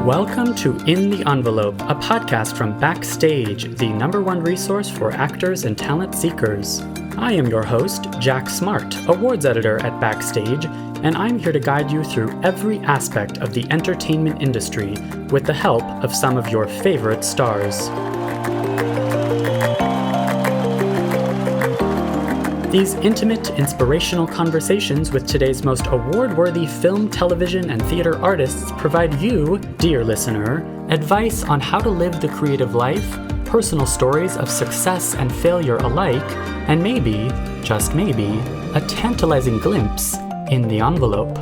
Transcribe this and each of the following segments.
Welcome to In the Envelope, a podcast from Backstage, the #1 resource for actors and talent seekers. I am your host, Jack Smart, awards editor at Backstage, and I'm here to guide you through every aspect of the entertainment industry with the help of some of your favorite stars. These intimate, inspirational conversations with today's most award-worthy film, television, and theater artists provide you, dear listener, advice on how to live the creative life, personal stories of success and failure alike, and maybe, just maybe, a tantalizing glimpse in the envelope.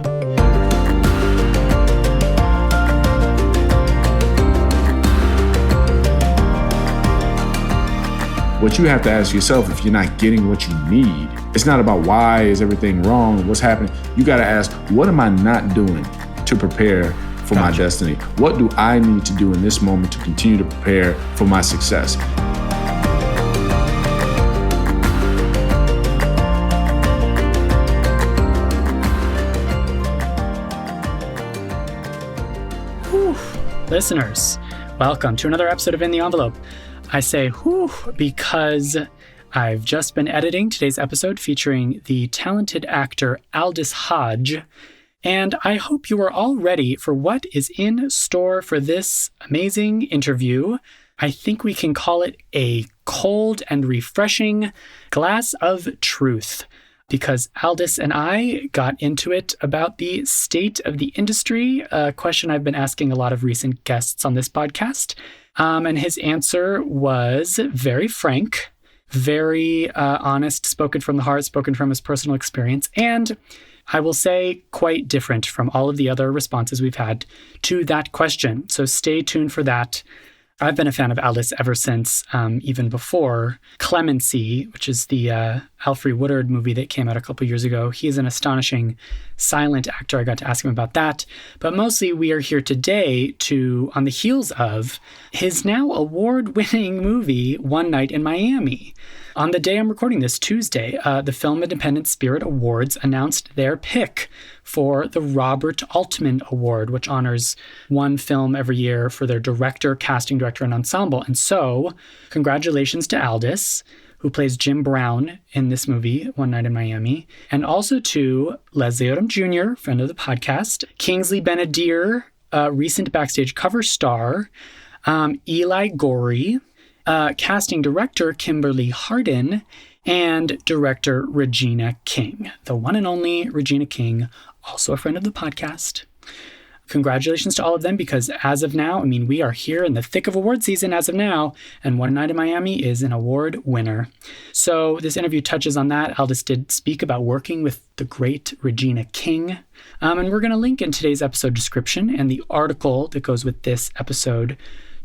What you have to ask yourself if you're not getting what you need, it's not about why is everything wrong, what's happening. You got to ask, what am I not doing to prepare for my destiny? What do I need to do in this moment to continue to prepare for my success? Whew. Listeners, welcome to another episode of In the Envelope. I say whew because I've just been editing today's episode featuring the talented actor Aldis Hodge, and I hope you are all ready for what is in store for this amazing interview. I think we can call it a cold and refreshing glass of truth, because Aldis and I got into it about the state of the industry, a question I've been asking a lot of recent guests on this podcast. And his answer was very frank, very honest, spoken from the heart, spoken from his personal experience, and I will say quite different from all of the other responses we've had to that question. So stay tuned for that. I've been a fan of Aldis ever since, even before Clemency, which is the Alfre Woodard movie that came out a couple years ago. He is an astonishing silent actor. I got to ask him about that. But mostly we are here today on the heels of his now award-winning movie, One Night in Miami. On the day I'm recording this, Tuesday, the Film Independent Spirit Awards announced their pick for the Robert Altman Award, which honors one film every year for their director, casting director, and ensemble. And so, congratulations to Aldis, who plays Jim Brown in this movie, One Night in Miami, and also to Leslie Odom Jr., friend of the podcast, Kingsley Ben-Adir, recent Backstage cover star, Eli Gorey, casting director Kimberly Hardin, and director Regina King, the one and only Regina King, also a friend of the podcast. Congratulations to all of them, because as of now, we are here in the thick of award season as of now, and One Night in Miami is an award winner. So this interview touches on that. Aldis did speak about working with the great Regina King, and we're going to link in today's episode description and the article that goes with this episode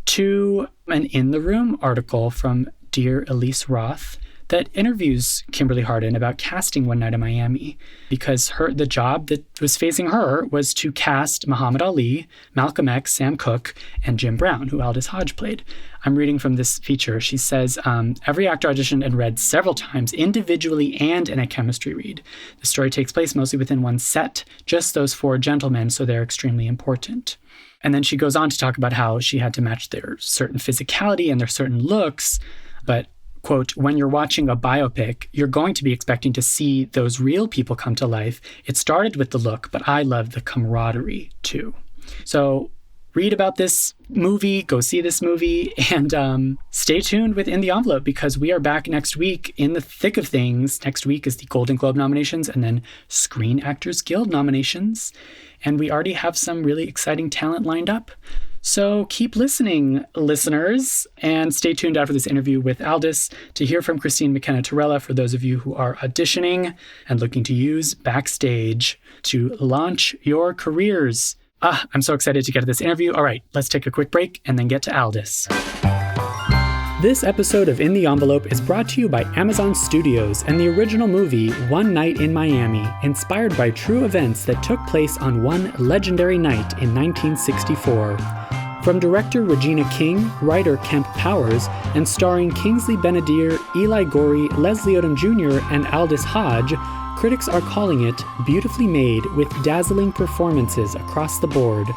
to an In the Room article from dear Elise Roth that interviews Kimberly Hardin about casting One Night in Miami, because the job that was facing her was to cast Muhammad Ali, Malcolm X, Sam Cooke, and Jim Brown, who Aldis Hodge played. I'm reading from this feature. She says, every actor auditioned and read several times, individually and in a chemistry read. The story takes place mostly within one set, just those 4 gentlemen, so they're extremely important. And then she goes on to talk about how she had to match their certain physicality and their certain looks, but quote, when you're watching a biopic, you're going to be expecting to see those real people come to life. It started with the look, but I love the camaraderie too. So read about this movie, go see this movie, and stay tuned with In the Envelope, because we are back next week in the thick of things. Next week is the Golden Globe nominations and then Screen Actors Guild nominations. And we already have some really exciting talent lined up. So keep listening, listeners, and stay tuned after this interview with Aldis to hear from Christine McKenna Torella for those of you who are auditioning and looking to use Backstage to launch your careers. I'm so excited to get to this interview. All right, let's take a quick break and then get to Aldis. This episode of In the Envelope is brought to you by Amazon Studios and the original movie One Night in Miami, inspired by true events that took place on one legendary night in 1964. From director Regina King, writer Kemp Powers, and starring Kingsley Ben-Adir, Eli Gorey, Leslie Odom Jr., and Aldis Hodge, critics are calling it beautifully made with dazzling performances across the board.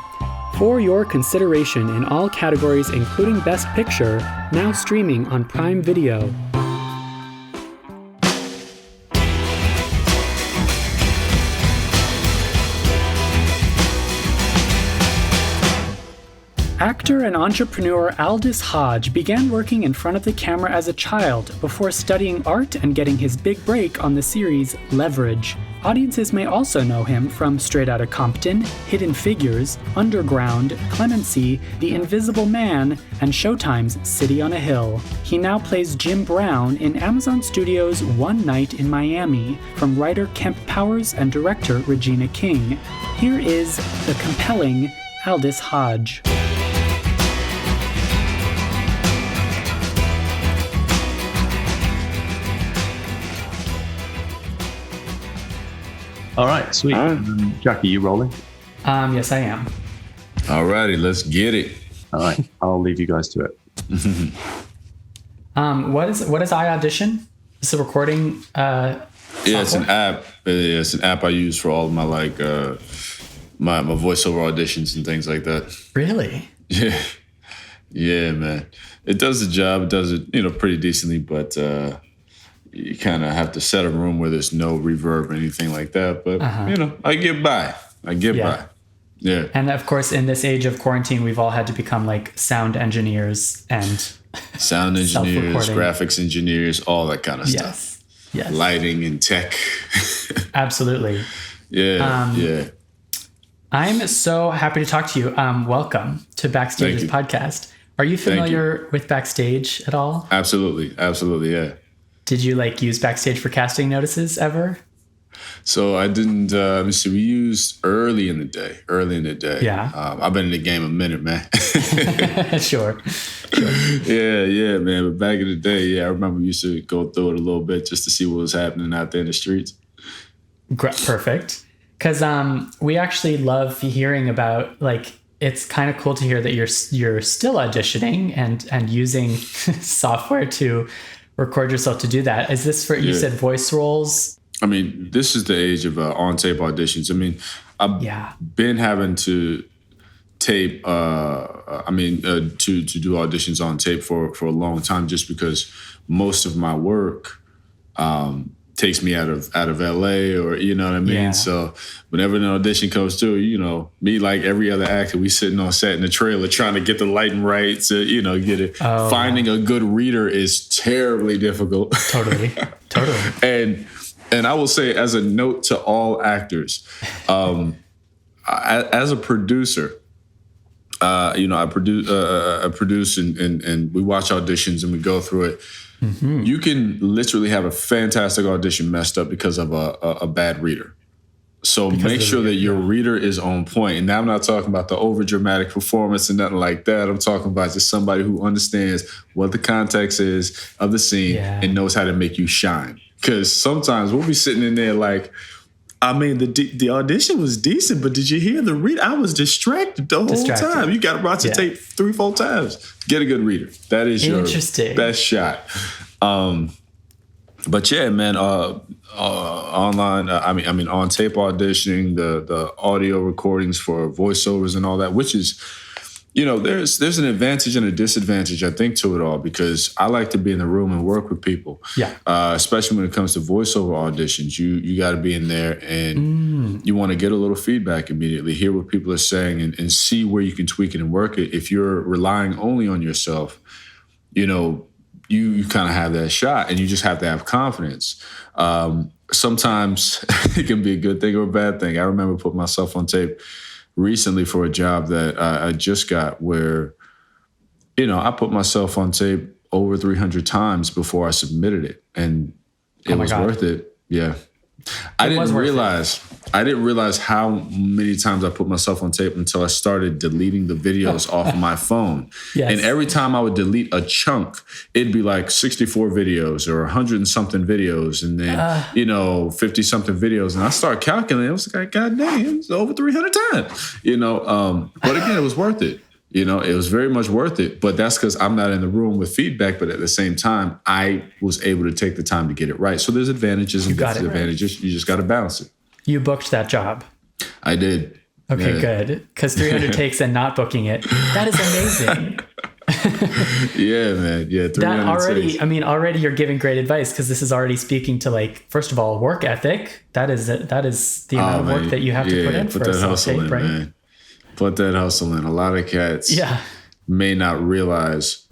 for your consideration in all categories, including Best Picture, now streaming on Prime Video. Actor and entrepreneur Aldis Hodge began working in front of the camera as a child before studying art and getting his big break on the series Leverage. Audiences may also know him from Straight Outta Compton, Hidden Figures, Underground, Clemency, The Invisible Man, and Showtime's City on a Hill. He now plays Jim Brown in Amazon Studios' One Night in Miami, from writer Kemp Powers and director Regina King. Here is the compelling Aldis Hodge. All right, sweet. Jackie, you rolling? Yes, I am. All righty, let's get it. All right, I'll leave you guys to it. What is iAudition? It's a recording Yeah, it's an app. It's an app I use for all of my my voiceover auditions and things like that. Really? Yeah, man. It does the job. It does it, pretty decently, but you kind of have to set a room where there's no reverb or anything like that. But, I get by. by. Yeah. And of course, in this age of quarantine, we've all had to become like sound engineers and sound engineers, graphics engineers, all that kind of stuff. Yes. Lighting and tech. Absolutely. Yeah. I'm so happy to talk to you. Welcome to Backstage's podcast. Are you familiar with Backstage at all? Absolutely, yeah. Did you use Backstage for casting notices ever? So I didn't. We used early in the day. Yeah. I've been in the game a minute, man. Sure. Yeah, man. But back in the day, I remember we used to go through it a little bit just to see what was happening out there in the streets. Perfect. Because we actually love hearing about it's kind of cool to hear that you're still auditioning and using software to record yourself to do that. Is this for, you said voice roles? I mean, this is the age of on-tape auditions. I mean, I've been having to tape, to do auditions on tape for a long time, just because most of my work takes me out of LA, or you know what I mean? Yeah. So whenever an audition comes through, me like every other actor, we sitting on set in the trailer trying to get the lighting right to, get it. Oh, Finding a good reader is terribly difficult. Totally. And I will say, as a note to all actors, as a producer, I produce and we watch auditions and we go through it. Mm-hmm. You can literally have a fantastic audition messed up because of a bad reader. So make sure that your reader is on point. And now I'm not talking about the over-dramatic performance and nothing like that. I'm talking about just somebody who understands what the context is of the scene and knows how to make you shine. Because sometimes we'll be sitting in there the audition was decent, but did you hear the read? I was distracted the whole time. You got to watch the tape 3-4 times. Get a good reader. That is your best shot. But yeah, man, online, on tape auditioning, the audio recordings for voiceovers and all that, which is, there's an advantage and a disadvantage, I think, to it all, because I like to be in the room and work with people. Yeah. Especially when it comes to voiceover auditions, you got to be in there and you want to get a little feedback immediately, hear what people are saying, and see where you can tweak it and work it. If you're relying only on yourself, you kind of have that shot, and you just have to have confidence. Sometimes it can be a good thing or a bad thing. I remember putting myself on tape recently for a job that I just got, where, I put myself on tape over 300 times before I submitted it, and it was worth it. Yeah. I didn't realize how many times I put myself on tape until I started deleting the videos off of my phone. Yes. And every time I would delete a chunk, it'd be like 64 videos or 100 and something videos, and then 50 something videos. And I started calculating. I was like, God dang, it's over 300 times. But again, it was worth it. It was very much worth it, but that's because I'm not in the room with feedback. But at the same time, I was able to take the time to get it right. So there's advantages and disadvantages. Right. You just got to balance it. You booked that job. I did. Okay, good. Because 300 takes and not booking it. That is amazing. Yeah, man. Yeah, 300 that already, takes. I mean, already you're giving great advice because this is already speaking to, like, first of all, work ethic. That is the amount of work that you have to put in for a hustle tape, right? Man. Put that hustle in. A lot of cats may not realize,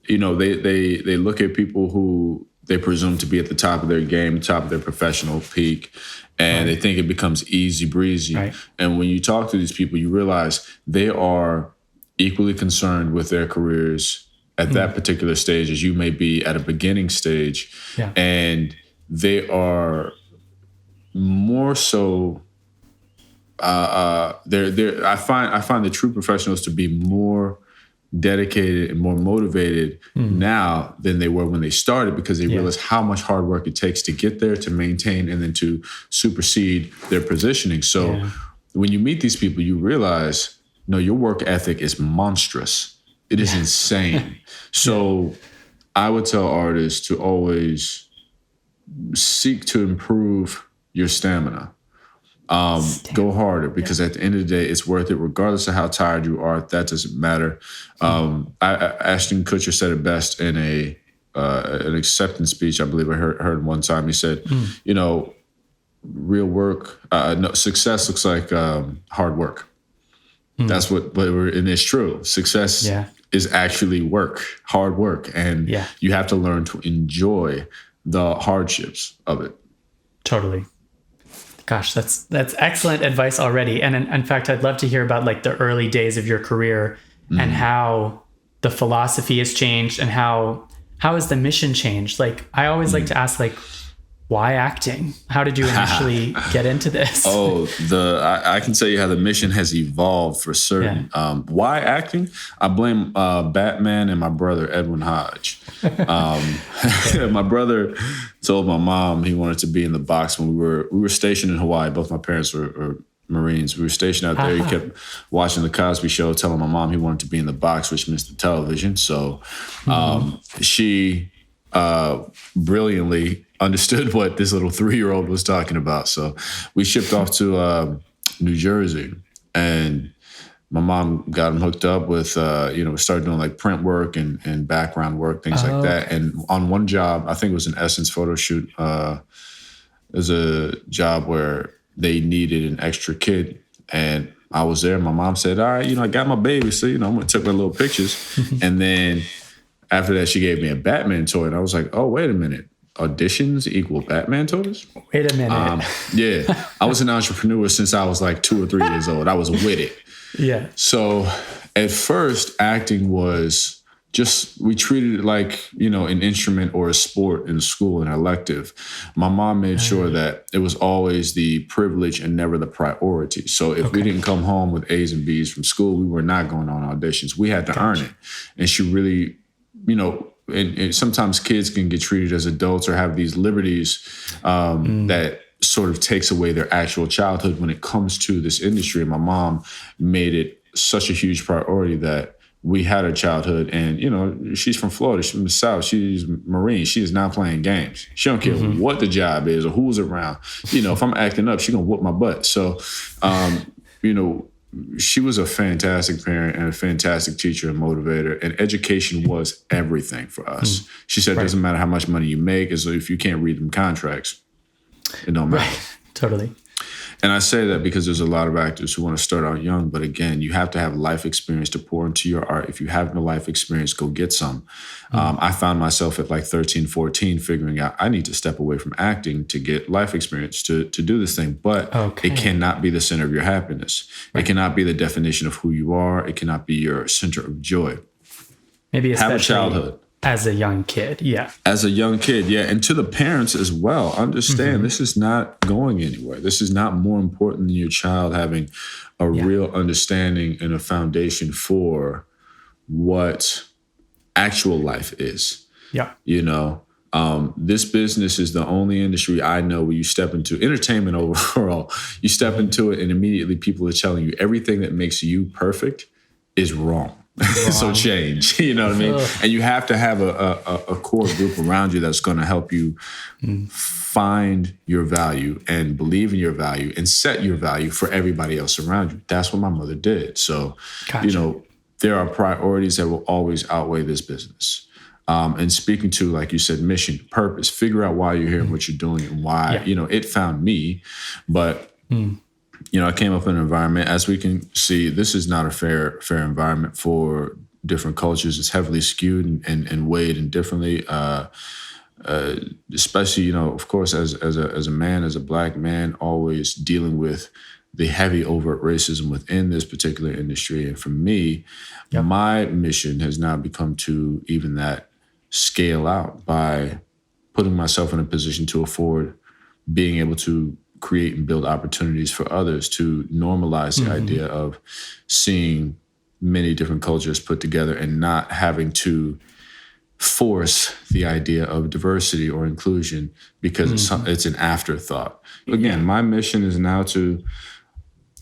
they look at people who they presume to be at the top of their game, top of their professional peak, and they think it becomes easy breezy. Right. And when you talk to these people, you realize they are equally concerned with their careers at that particular stage as you may be at a beginning stage. Yeah. And they are more so I find the true professionals to be more dedicated and more motivated now than they were when they started, because they realize how much hard work it takes to get there, to maintain, and then to supersede their positioning. So when you meet these people, you realize, no, your work ethic is monstrous. It is insane. So I would tell artists to always seek to improve your stamina. Go harder, because at the end of the day, it's worth it, regardless of how tired you are. That doesn't matter. Ashton Kutcher said it best in an acceptance speech. I believe I heard one time. He said, real work, success looks like hard work. That's and it's true. Success is actually work, hard work, and you have to learn to enjoy the hardships of it. Totally. Gosh, that's excellent advice already. And in fact, I'd love to hear about, like, the early days of your career and how the philosophy has changed, and how has the mission changed? Like, I always like to ask, like, why acting? How did you initially get into this? I can tell you how the mission has evolved for certain. Why acting? I blame Batman and my brother, Edwin Hodge. My brother told my mom he wanted to be in the box when we were stationed in Hawaii. Both my parents were Marines. We were stationed out there. He kept watching the Cosby Show, telling my mom he wanted to be in the box, which means the television. So she brilliantly understood what this little 3-year-old was talking about. So we shipped off to New Jersey, and my mom got him hooked up with, started doing like print work and background work, things like that. And on one job, I think it was an Essence photo shoot, there's a job where they needed an extra kid, and I was there. My mom said, all right, I got my baby, so, I'm going to take my little pictures. And then after that, she gave me a Batman toy, and I was like, oh, wait a minute. Auditions equal Batman toys? Wait a minute. I was an entrepreneur since I was like 2 or 3 years old. I was with it. Yeah. So at first, acting was just, we treated it like, an instrument or a sport in school, an elective. My mom made sure that it was always the privilege and never the priority. So if we didn't come home with A's and B's from school, we were not going on auditions. We had to earn it. And she really, and sometimes kids can get treated as adults or have these liberties that sort of takes away their actual childhood when it comes to this industry. And my mom made it such a huge priority that we had a childhood. And, she's from Florida. She's from the South. She's Marine. She is not playing games. She don't care what the job is or who's around. If I'm acting up, she's going to whoop my butt. So, she was a fantastic parent and a fantastic teacher and motivator, and education was everything for us. She said, it doesn't matter how much money you make, as if you can't read them contracts, it don't matter. Right. Totally. And I say that because there's a lot of actors who want to start out young, but again, you have to have life experience to pour into your art. If you have no life experience, go get some. I found myself at like 13, 14, figuring out I need to step away from acting to get life experience to do this thing. But it cannot be the center of your happiness. Right. It cannot be the definition of who you are. It cannot be your center of joy. Maybe especially have a childhood. As a young kid, As a young kid, And to the parents as well, understand this is not going anywhere. This is not more important than your child having a real understanding and a foundation for what actual life is. Yeah. This business is the only industry I know where you step into, entertainment overall, you step into it and immediately people are telling you everything that makes you perfect is wrong. So change, you know what I mean? And you have to have a core group around you that's going to help you find your value and believe in your value and set your value for everybody else around you. That's what my mother did. So, Gotcha. there are priorities that will always outweigh this business. And speaking to, like you said, mission, purpose, figure out why you're here and what you're doing and why, it found me. But, I came up in an environment, as we can see, this is not a fair environment for different cultures. It's heavily skewed and weighed indifferently. Especially, of course, as a man, as a Black man, always dealing with the heavy overt racism within this particular industry. And for me, my mission has now become to even that scale out by putting myself in a position to afford being able to create and build opportunities for others, to normalize the idea of seeing many different cultures put together and not having to force the idea of diversity or inclusion because it's an afterthought. Again, my mission is now to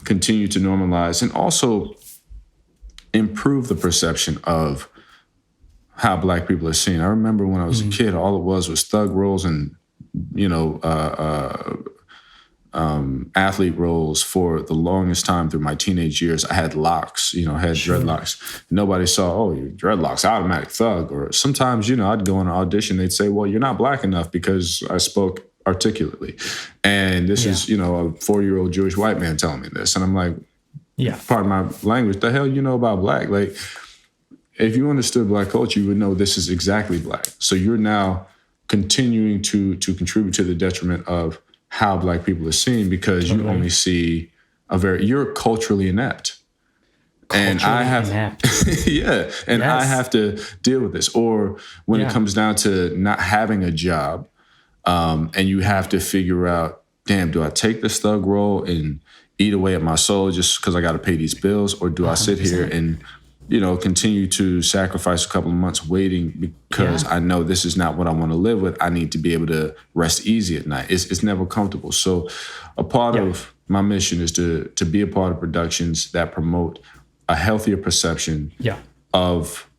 continue to normalize and also improve the perception of how Black people are seen. I remember when I was a kid, all it was thug roles and, athlete roles for the longest time through my teenage years. I had locks, had dreadlocks. Nobody saw, your dreadlocks, automatic thug. Or sometimes, I'd go on an audition. They'd say, well, you're not Black enough because I spoke articulately. And this is, a 4-year-old Jewish white man telling me this. And I'm like, pardon my language, the hell you know about Black? Like, if you understood Black culture, you would know this is exactly Black. So you're now continuing to contribute to the detriment of how Black people are seen because you only see you're culturally inept. And I have, I have to deal with this. Or when it comes down to not having a job, and you have to figure out, damn, do I take this thug role and eat away at my soul just because I got to pay these bills? Or do I sit here and, continue to sacrifice a couple of months waiting because I know this is not what I want to live with. I need to be able to rest easy at night. It's never comfortable. So a part of my mission is to be a part of productions that promote a healthier perception of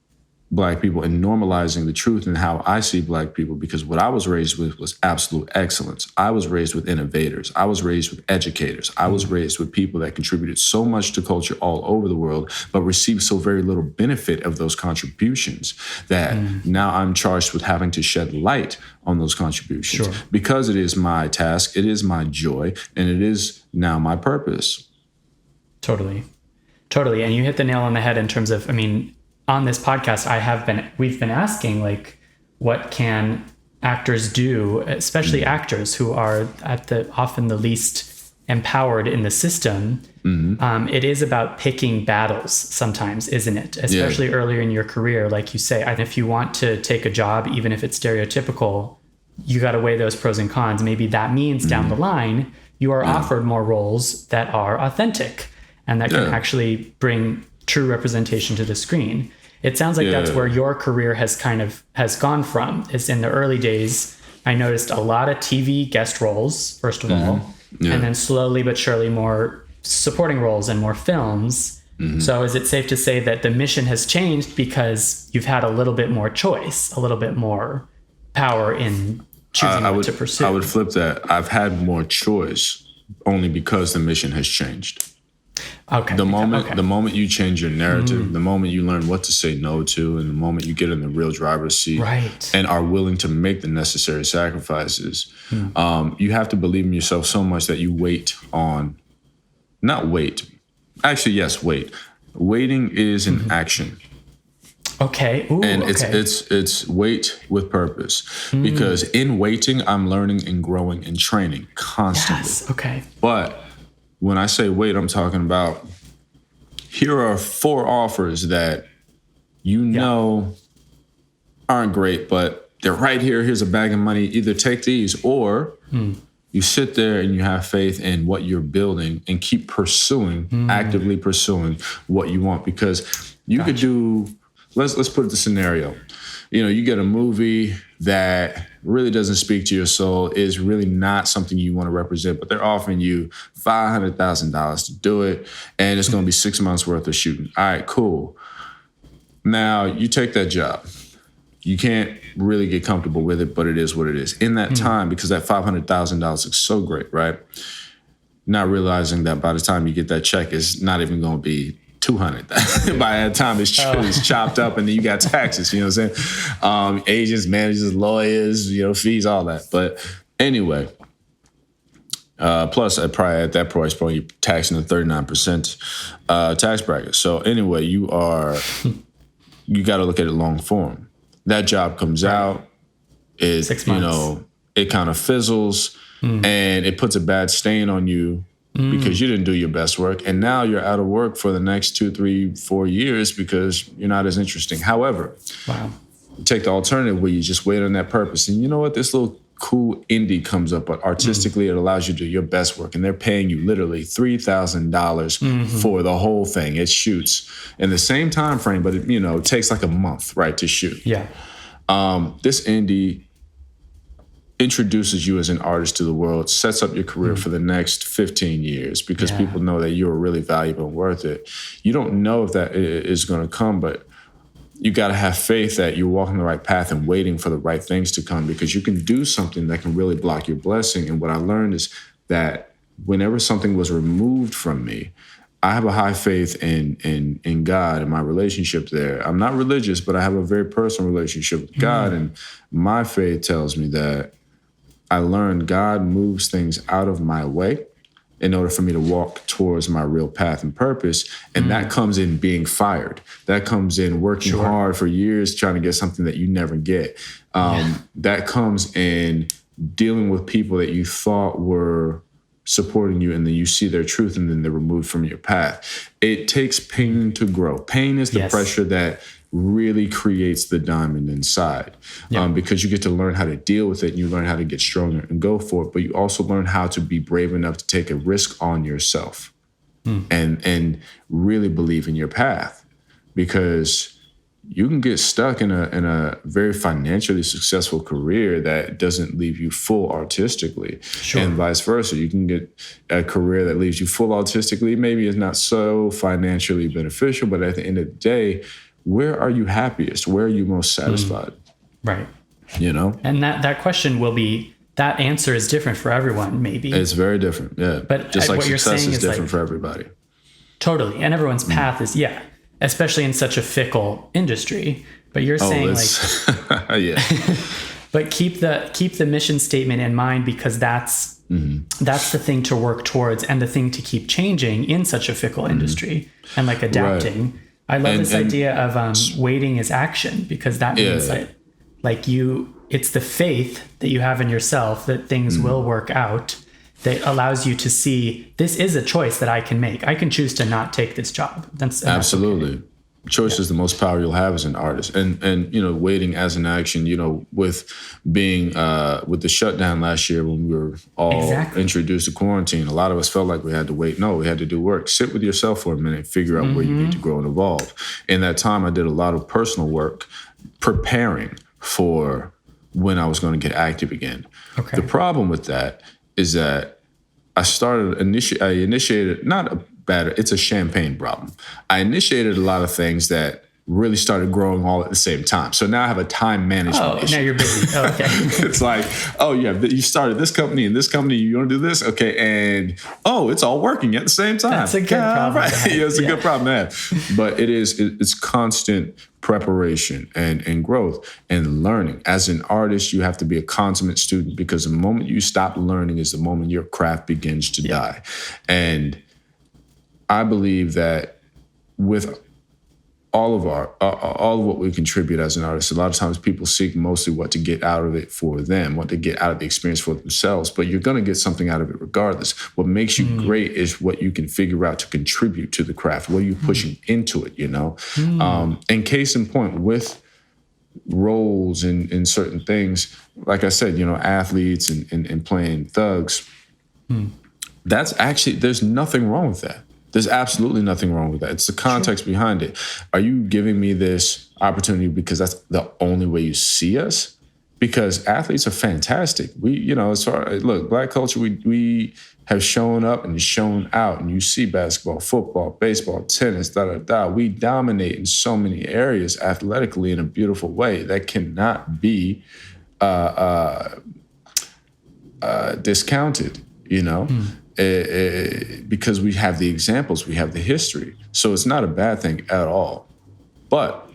Black people and normalizing the truth and how I see Black people, because what I was raised with was absolute excellence. I was raised with innovators. I was raised with educators. I was raised with people that contributed so much to culture all over the world, but received so very little benefit of those contributions that now I'm charged with having to shed light on those contributions because it is my task, it is my joy, and it is now my purpose. Totally. And you hit the nail on the head in terms of, on this podcast, we've been asking, like, what can actors do, especially actors who are often the least empowered in the system. It is about picking battles sometimes, isn't it? Especially earlier in your career, like you say. And if you want to take a job, even if it's stereotypical, you got to weigh those pros and cons. Maybe that means down the line, you are offered more roles that are authentic and that can actually bring true representation to the screen. It sounds like that's where your career has gone from. It's in the early days. I noticed a lot of TV guest roles, first of all, and then slowly but surely more supporting roles and more films. So is it safe to say that the mission has changed because you've had a little bit more choice, a little bit more power in choosing what to pursue? I would flip that. I've had more choice only because the mission has changed. Okay. The moment you change your narrative, the moment you learn what to say no to, and the moment you get in the real driver's seat and are willing to make the necessary sacrifices, you have to believe in yourself so much that you wait. Waiting is an action. Okay. Ooh, and it's wait with purpose because in waiting, I'm learning and growing and training constantly. Yes. Okay. But when I say wait, I'm talking about here are 4 offers that aren't great, but they're right here. Here's a bag of money. Either take these or you sit there and you have faith in what you're building and keep actively pursuing what you want. Because you could do, let's put the scenario. You get a movie that really doesn't speak to your soul, is really not something you want to represent, but they're offering you $500,000 to do it, and it's going to be 6 months worth of shooting. All right, cool. Now, you take that job. You can't really get comfortable with it, but it is what it is. In that time, because that $500,000 looks so great, right? Not realizing that by the time you get that check, it's not even going to be 200. By that time, it's chopped up, and then you got taxes. You know what I'm saying? Agents, managers, lawyers, fees, all that. But anyway, plus probably at that price point, you're taxing the 39% tax bracket. So anyway, you got to look at it long form. That job comes out, it 6 months. It kind of fizzles, and it puts a bad stain on you. Because you didn't do your best work. And now you're out of work for the next 2, 3, 4 years because you're not as interesting. However, take the alternative where you just wait on that purpose. And you know what? This little cool indie comes up, but artistically it allows you to do your best work. And they're paying you literally $3,000 for the whole thing. It shoots in the same time frame, but it takes like a month, right, to shoot. Yeah. This indie introduces you as an artist to the world, sets up your career for the next 15 years because people know that you're really valuable and worth it. You don't know if that is going to come, but you got to have faith that you're walking the right path and waiting for the right things to come, because you can do something that can really block your blessing. And what I learned is that whenever something was removed from me, I have a high faith in God and my relationship there. I'm not religious, but I have a very personal relationship with God. And my faith tells me that I learned God moves things out of my way in order for me to walk towards my real path and purpose. And that comes in being fired. That comes in working hard for years trying to get something that you never get. That comes in dealing with people that you thought were supporting you, and then you see their truth, and then they're removed from your path. It takes pain to grow. Pain is the pressure that really creates the diamond inside, because you get to learn how to deal with it, and you learn how to get stronger and go for it. But you also learn how to be brave enough to take a risk on yourself and really believe in your path, because you can get stuck in a very financially successful career that doesn't leave you full artistically, and vice versa. You can get a career that leaves you full artistically. Maybe it's not so financially beneficial, but at the end of the day, where are you happiest? Where are you most satisfied? Right. And that question will be, that answer is different for everyone, maybe. It's very different, yeah. But just like what you're success saying is is different for everybody. Totally. And everyone's path is, especially in such a fickle industry. But you're saying but keep the mission statement in mind, because that's the thing to work towards and the thing to keep changing in such a fickle industry and adapting. Right. I love this idea of waiting is action, because that means that it's the faith that you have in yourself that things will work out, that allows you to see this is a choice that I can make. I can choose to not take this job. That's absolutely. Okay. Choice is the most power you'll have as an artist. And waiting as an action, with being with the shutdown last year when we were all introduced to quarantine, a lot of us felt like we had to wait. No, we had to do work. Sit with yourself for a minute, figure out where you need to grow and evolve. In that time, I did a lot of personal work preparing for when I was going to get active again. Okay. The problem with that is that I initiated it's a champagne problem. I initiated a lot of things that really started growing all at the same time. So now I have a time management issue. Now you're busy. Oh, okay. It's like, you started this company and this company, you want to do this? Okay. And, it's all working at the same time. That's a good problem. Right. It's a good problem to have. But it's constant preparation and growth and learning. As an artist, you have to be a consummate student, because the moment you stop learning is the moment your craft begins to die. And I believe that with all of what we contribute as an artist, a lot of times people seek mostly what to get out of it for them, what to get out of the experience for themselves, but you're going to get something out of it regardless. What makes you great is what you can figure out to contribute to the craft. What are you pushing into it, And case in point, with roles in certain things, like I said, athletes and playing thugs, that's actually, there's nothing wrong with that. There's absolutely nothing wrong with that. It's the context behind it. Are you giving me this opportunity because that's the only way you see us? because athletes are fantastic. Look, Black culture, we have shown up and shown out, and you see basketball, football, baseball, tennis, We dominate in so many areas athletically in a beautiful way that cannot be discounted, because we have the examples, we have the history. So it's not a bad thing at all. But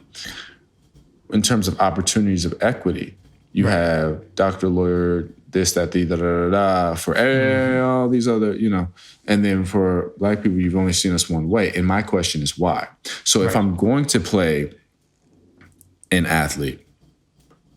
in terms of opportunities of equity, you have doctor, lawyer, this, that, the, for all these other, and then for Black people, you've only seen us one way. And my question is why? So if I'm going to play an athlete,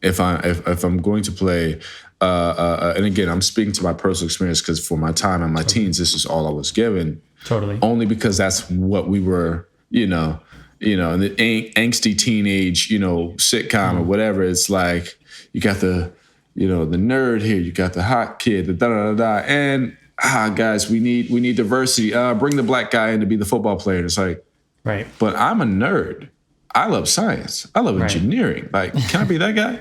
if I'm going to play, and again, I'm speaking to my personal experience because for my time in my teens, this is all I was given. Totally. Only because that's what we were, in the angsty teenage, sitcom or whatever. It's like you got the nerd here, you got the hot kid, the and guys, we need diversity. Bring the Black guy in to be the football player. And it's like, right. But I'm a nerd. I love science. I love engineering. Like, can I be that guy?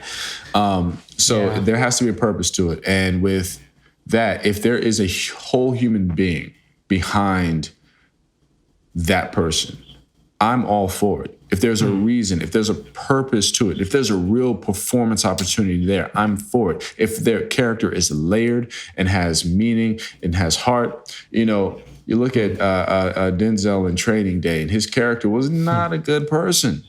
There has to be a purpose to it. And with that, if there is a whole human being behind that person, I'm all for it. If there's a reason, if there's a purpose to it, if there's a real performance opportunity there, I'm for it. If their character is layered and has meaning and has heart, you look at Denzel in Training Day, and his character was not a good person.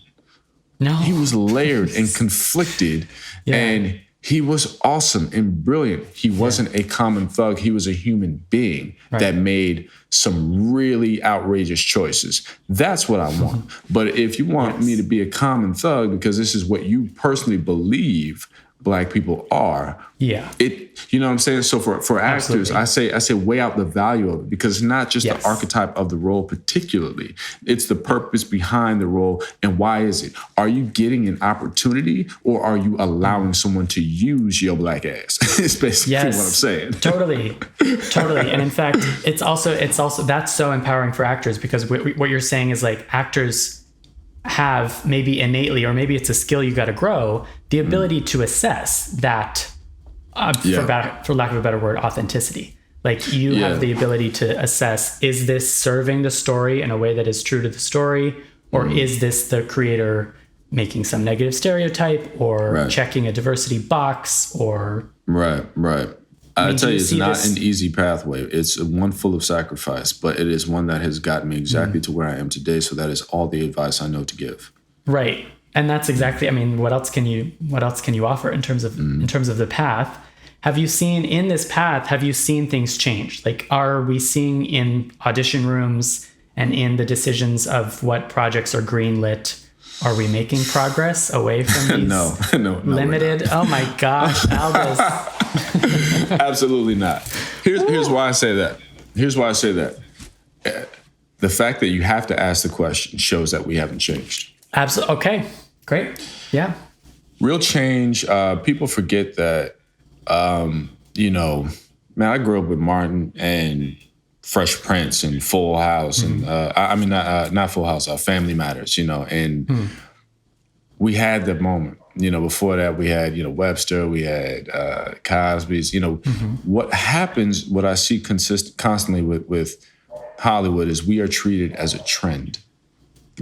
No. He was layered and conflicted, and he was awesome and brilliant. He wasn't a common thug. He was a human being that made some really outrageous choices. That's what I want. But if you want me to be a common thug because this is what you personally believe Black people are, you know what I'm saying? So for actors, I say weigh out the value of it, because it's not just the archetype of the role particularly. It's the purpose behind the role, and why is it? Are you getting an opportunity, or are you allowing someone to use your Black ass? It's basically what I'm saying. Totally. And in fact, it's also that's so empowering for actors, because what you're saying is like actors have maybe innately, or maybe it's a skill you got to grow, the ability to assess that, for lack of a better word, authenticity. Like you have the ability to assess, is this serving the story in a way that is true to the story? Or is this the creator making some negative stereotype, or checking a diversity box, or... Right. I tell you, it's not an easy pathway. It's one full of sacrifice, but it is one that has gotten me exactly to where I am today. So that is all the advice I know to give. Right. And that's exactly, what else can you offer in terms of the path? Have you seen in this path, things change? Like, are we seeing in audition rooms and in the decisions of what projects are greenlit, are we making progress away from these no, limited? Oh my gosh, Aldis. Absolutely not. Here's why I say that. The fact that you have to ask the question shows that we haven't changed. Absolutely. Okay, great. Yeah. Real change, people forget that, I grew up with Martin and Fresh Prince and Full House and not Full House, Family Matters, and we had the moment. Before that we had, Webster, we had Cosby's. What happens, what I see constantly with Hollywood is we are treated as a trend,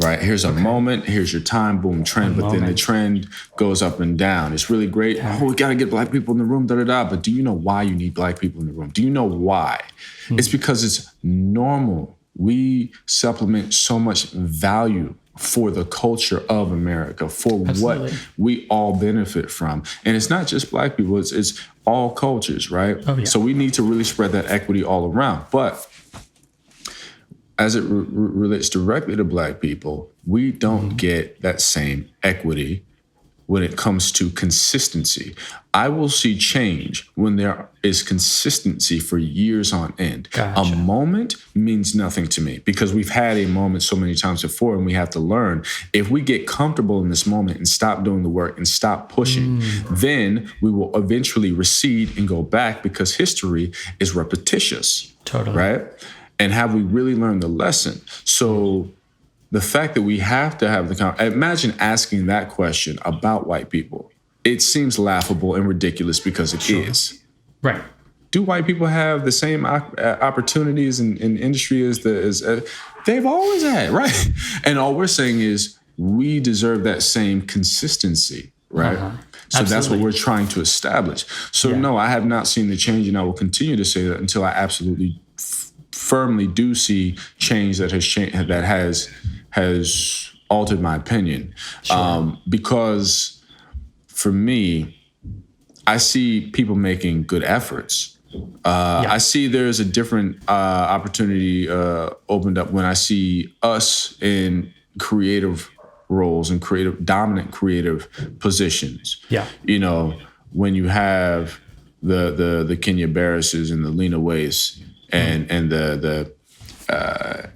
right? Here's a moment, here's your time, boom, trend. But then the trend goes up and down. It's really great. Oh, we got to get Black people in the room, But do you know why you need Black people in the room? Do you know why? It's because it's normal. We supplement so much value for the culture of America, for what we all benefit from. And it's not just Black people, it's all cultures, right? Oh, yeah. So we need to really spread that equity all around. But as it relates directly to Black people, we don't get that same equity when it comes to consistency. I will see change when there is consistency for years on end. Gotcha. A moment means nothing to me because we've had a moment so many times before, and we have to learn. If we get comfortable in this moment and stop doing the work and stop pushing, then we will eventually recede and go back, because history is repetitious. Totally. Right? And have we really learned the lesson? So the fact that we have to have imagine asking that question about white people. it seems laughable and ridiculous because it is. Right. Do white people have the same opportunities in industry as they've always had, right? And all we're saying is we deserve that same consistency, right? So Absolutely. that's what we're trying to establish. So no, I have not seen the change, and I will continue to say that until I absolutely firmly do see change that has altered my opinion. Because for me, I see people making good efforts. I see there's a different opportunity opened up when I see us in creative roles and dominant creative positions. Yeah. You know, when you have the Kenya Barrises and the Lena Waithe and the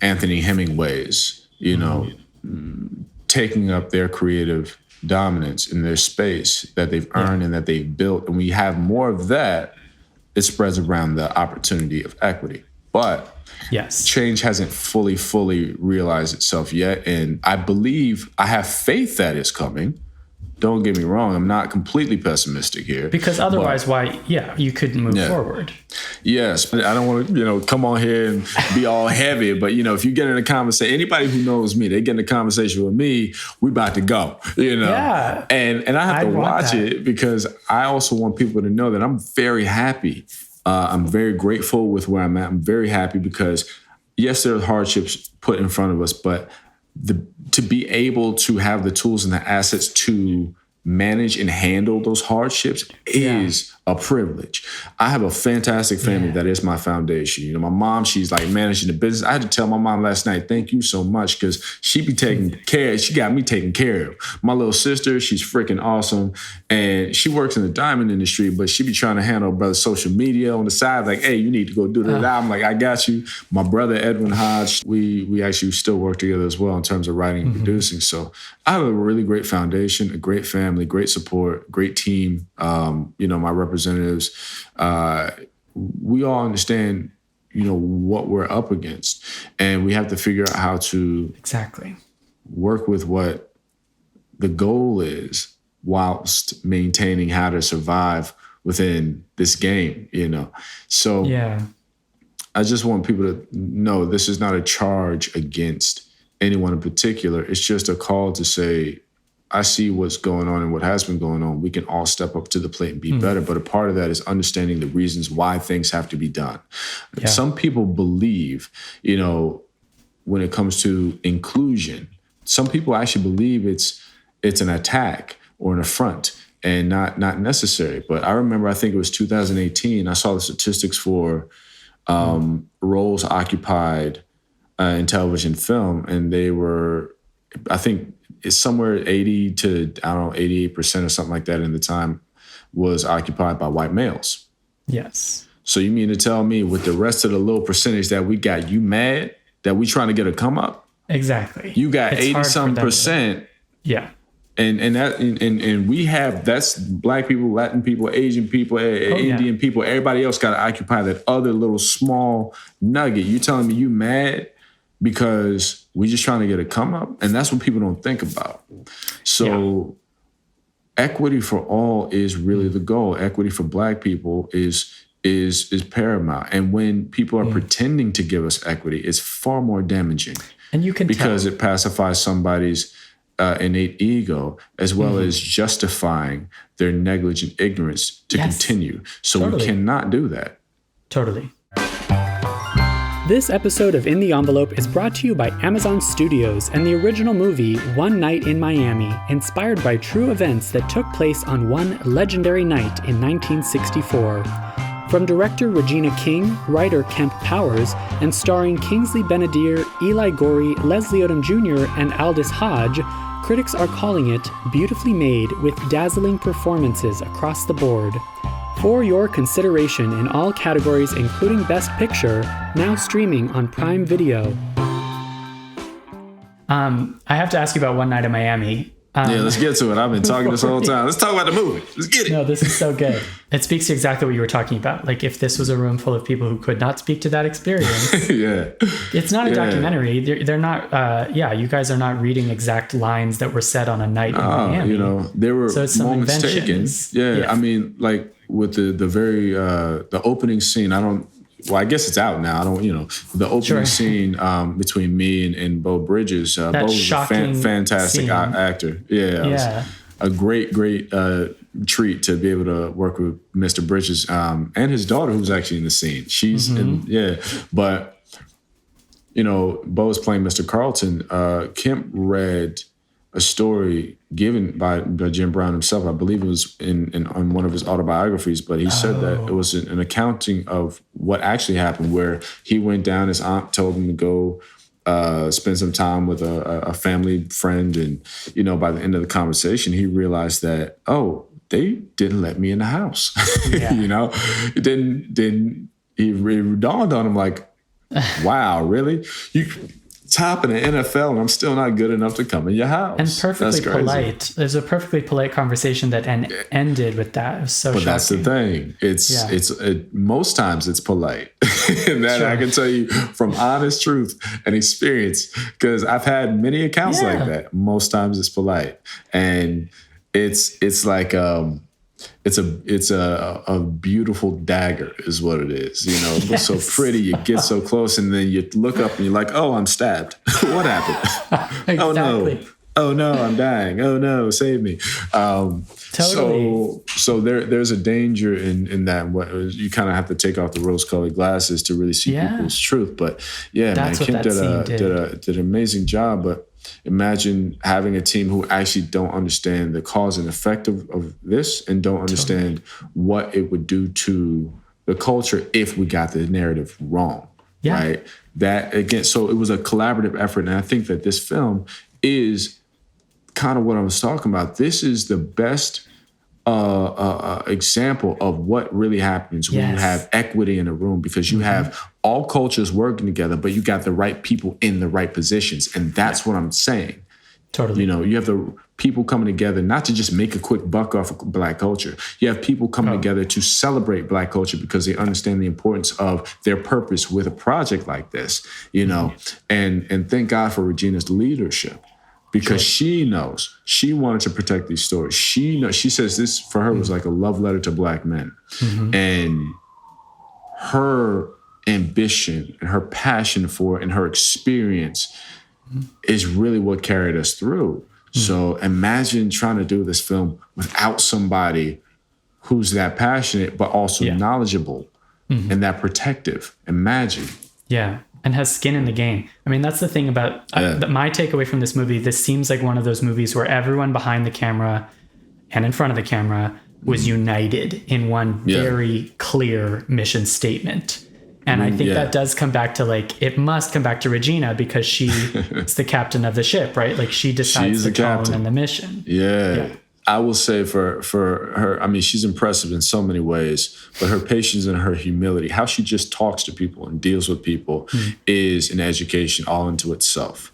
Anthony Hemingways, you know, taking up their creative dominance in their space that they've earned and that they've built. And we have more of that, it spreads around the opportunity of equity. But change hasn't fully realized itself yet. And I have faith that it's coming. Don't get me wrong, I'm not completely pessimistic here. Because otherwise, you couldn't move forward. Yes, but I don't want to, come on here and be all heavy. But, if you get in a conversation, anybody who knows me, they get in a conversation with me, we about to go, Yeah. And I have to watch it because I also want people to know that I'm very happy. I'm very grateful with where I'm at. I'm very happy because, yes, there are hardships put in front of us, but to be able to have the tools and the assets to manage and handle those hardships is a privilege. I have a fantastic family that is my foundation. My mom, she's like managing the business. I had to tell my mom last night, thank you so much, because she be taking care. She got me taken care of. My little sister, she's freaking awesome. And she works in the diamond industry, but she be trying to handle brother's social media on the side. Like, hey, you need to go do that. I'm like, I got you. My brother, Edwin Hodge, we actually still work together as well in terms of writing and producing. So I have a really great foundation, a great family, great support, great team. My representatives, we all understand, what we're up against, and we have to figure out how to work with what the goal is whilst maintaining how to survive within this game, So I just want people to know this is not a charge against anyone in particular. It's just a call to say, I see what's going on and what has been going on. We can all step up to the plate and be better. But a part of that is understanding the reasons why things have to be done. Yeah. Some people believe, when it comes to inclusion, some people actually believe it's an attack or an affront and not necessary. But I remember, I think it was 2018, I saw the statistics for roles occupied in television film, and they were, I think, it's somewhere 80 to, 88% or something like that in the time was occupied by white males. Yes. So you mean to tell me with the rest of the little percentage that we got, you mad that we trying to get a come up? Exactly. You got 80-some%. Yeah. And we have, that's Black people, Latin people, Asian people, Indian people, everybody else got to occupy that other little small nugget. You telling me you mad because we just trying to get a come up? And that's what people don't think about. So equity for all is really the goal. Equity for Black people is paramount. And when people are pretending to give us equity, it's far more damaging. And you can because it pacifies somebody's innate ego, as well as justifying their negligent ignorance to continue. So we cannot do that. Totally. This episode of In the Envelope is brought to you by Amazon Studios and the original movie One Night in Miami, inspired by true events that took place on one legendary night in 1964. From director Regina King, writer Kemp Powers, and starring Kingsley Ben-Adir, Eli Gorey, Leslie Odom Jr., and Aldis Hodge, critics are calling it beautifully made with dazzling performances across the board. For your consideration in all categories, including Best Picture, now streaming on Prime Video. I have to ask you about One Night in Miami. Yeah, let's get to it. I've been talking this whole time. Let's talk about the movie. Let's get it. No, this is so good. It speaks to exactly what you were talking about. Like, if this was a room full of people who could not speak to that experience, Yeah. it's not a documentary. They're not. You guys are not reading exact lines that were said on a night in Miami. You know, there were So it's some moments taken. inventions. Yeah, I mean, like with the very the opening scene. Well, I guess it's out now. The opening scene between me and Beau Bridges. Beau was a fantastic actor. Yeah, it was a great treat to be able to work with Mr. Bridges and his daughter, who's actually in the scene. She's but Beau's playing Mr. Carlton. Kemp read a story given by Jim Brown himself. I believe it was on one of his autobiographies, but he said that it was an accounting of what actually happened, where he went down, his aunt told him to go spend some time with a family friend. And, by the end of the conversation, he realized that, they didn't let me in the house. Yeah. It dawned on him like, wow, really? You top in the NFL and I'm still not good enough to come in your house. And perfectly polite. There's a perfectly polite conversation that ended with that. It was so shocking. That's the thing. It's most times it's polite. And that I can tell you from honest truth and experience, because I've had many accounts like that. Most times it's polite. And it's like it's a beautiful dagger is what it is. It was so pretty. You get so close and then you look up and you're like, oh, I'm stabbed. What happened? Exactly. Oh no, I'm dying. Oh no, save me. Totally. So there's a danger in that. You kind of have to take off the rose-colored glasses to really see people's truth. But Kim did an amazing job. But imagine having a team who actually don't understand the cause and effect of this and don't understand what it would do to the culture if we got the narrative wrong. Yeah. Right? That again, so it was a collaborative effort. And I think that this film is kind of what I was talking about. This is the best example of what really happens when you have equity in a room, because you have all cultures working together, but you got the right people in the right positions. And that's what I'm saying. Totally. You have the people coming together, not to just make a quick buck off of Black culture. You have people coming together to celebrate Black culture because they understand the importance of their purpose with a project like this, and thank God for Regina's leadership. Because she knows, she wanted to protect these stories. She says this for her was like a love letter to Black men. And her ambition and her passion for it and her experience is really what carried us through. So imagine trying to do this film without somebody who's that passionate, but also knowledgeable and that protective. Imagine. Yeah. And has skin in the game. I mean, that's the thing about my takeaway from this movie. This seems like one of those movies where everyone behind the camera and in front of the camera was united in one very clear mission statement. And I think that does come back to it must come back to Regina, because she is the captain of the ship, right? Like, she decides the tone and the mission. Yeah. I will say for her, I mean, she's impressive in so many ways, but her patience and her humility, how she just talks to people and deals with people is an education all into itself.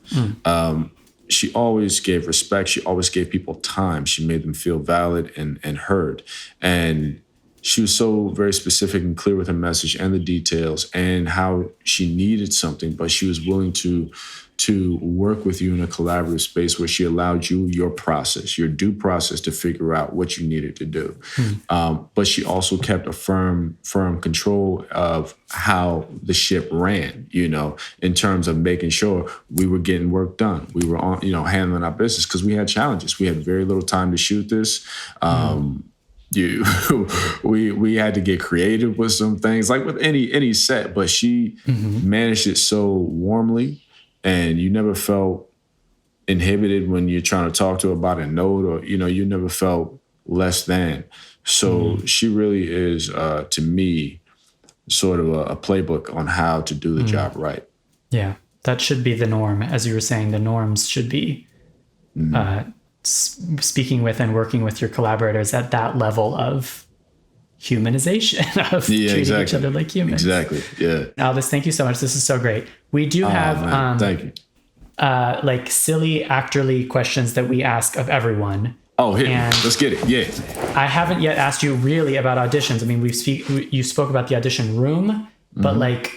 She always gave respect. She always gave people time. She made them feel valid and heard. And she was so very specific and clear with her message and the details and how she needed something, but she was willing to work with you in a collaborative space where she allowed you your process, your due process to figure out what you needed to do. But she also kept a firm control of how the ship ran, in terms of making sure we were getting work done. We were on, handling our business because we had challenges. We had very little time to shoot this. We had to get creative with some things, like with any set, but she managed it so warmly. And you never felt inhibited when you're trying to talk to her about a note, or, you never felt less than. So she really is, to me, sort of a playbook on how to do the job right. Yeah, that should be the norm. As you were saying, the norms should be speaking with and working with your collaborators at that level of humanization, of treating each other like humans. Exactly. Yeah. Aldis, thank you so much. This is so great. We do have thank you. like silly actorly questions that we ask of everyone. Oh, let's get it. Yeah. I haven't yet asked you really about auditions. I mean, you spoke about the audition room, but like,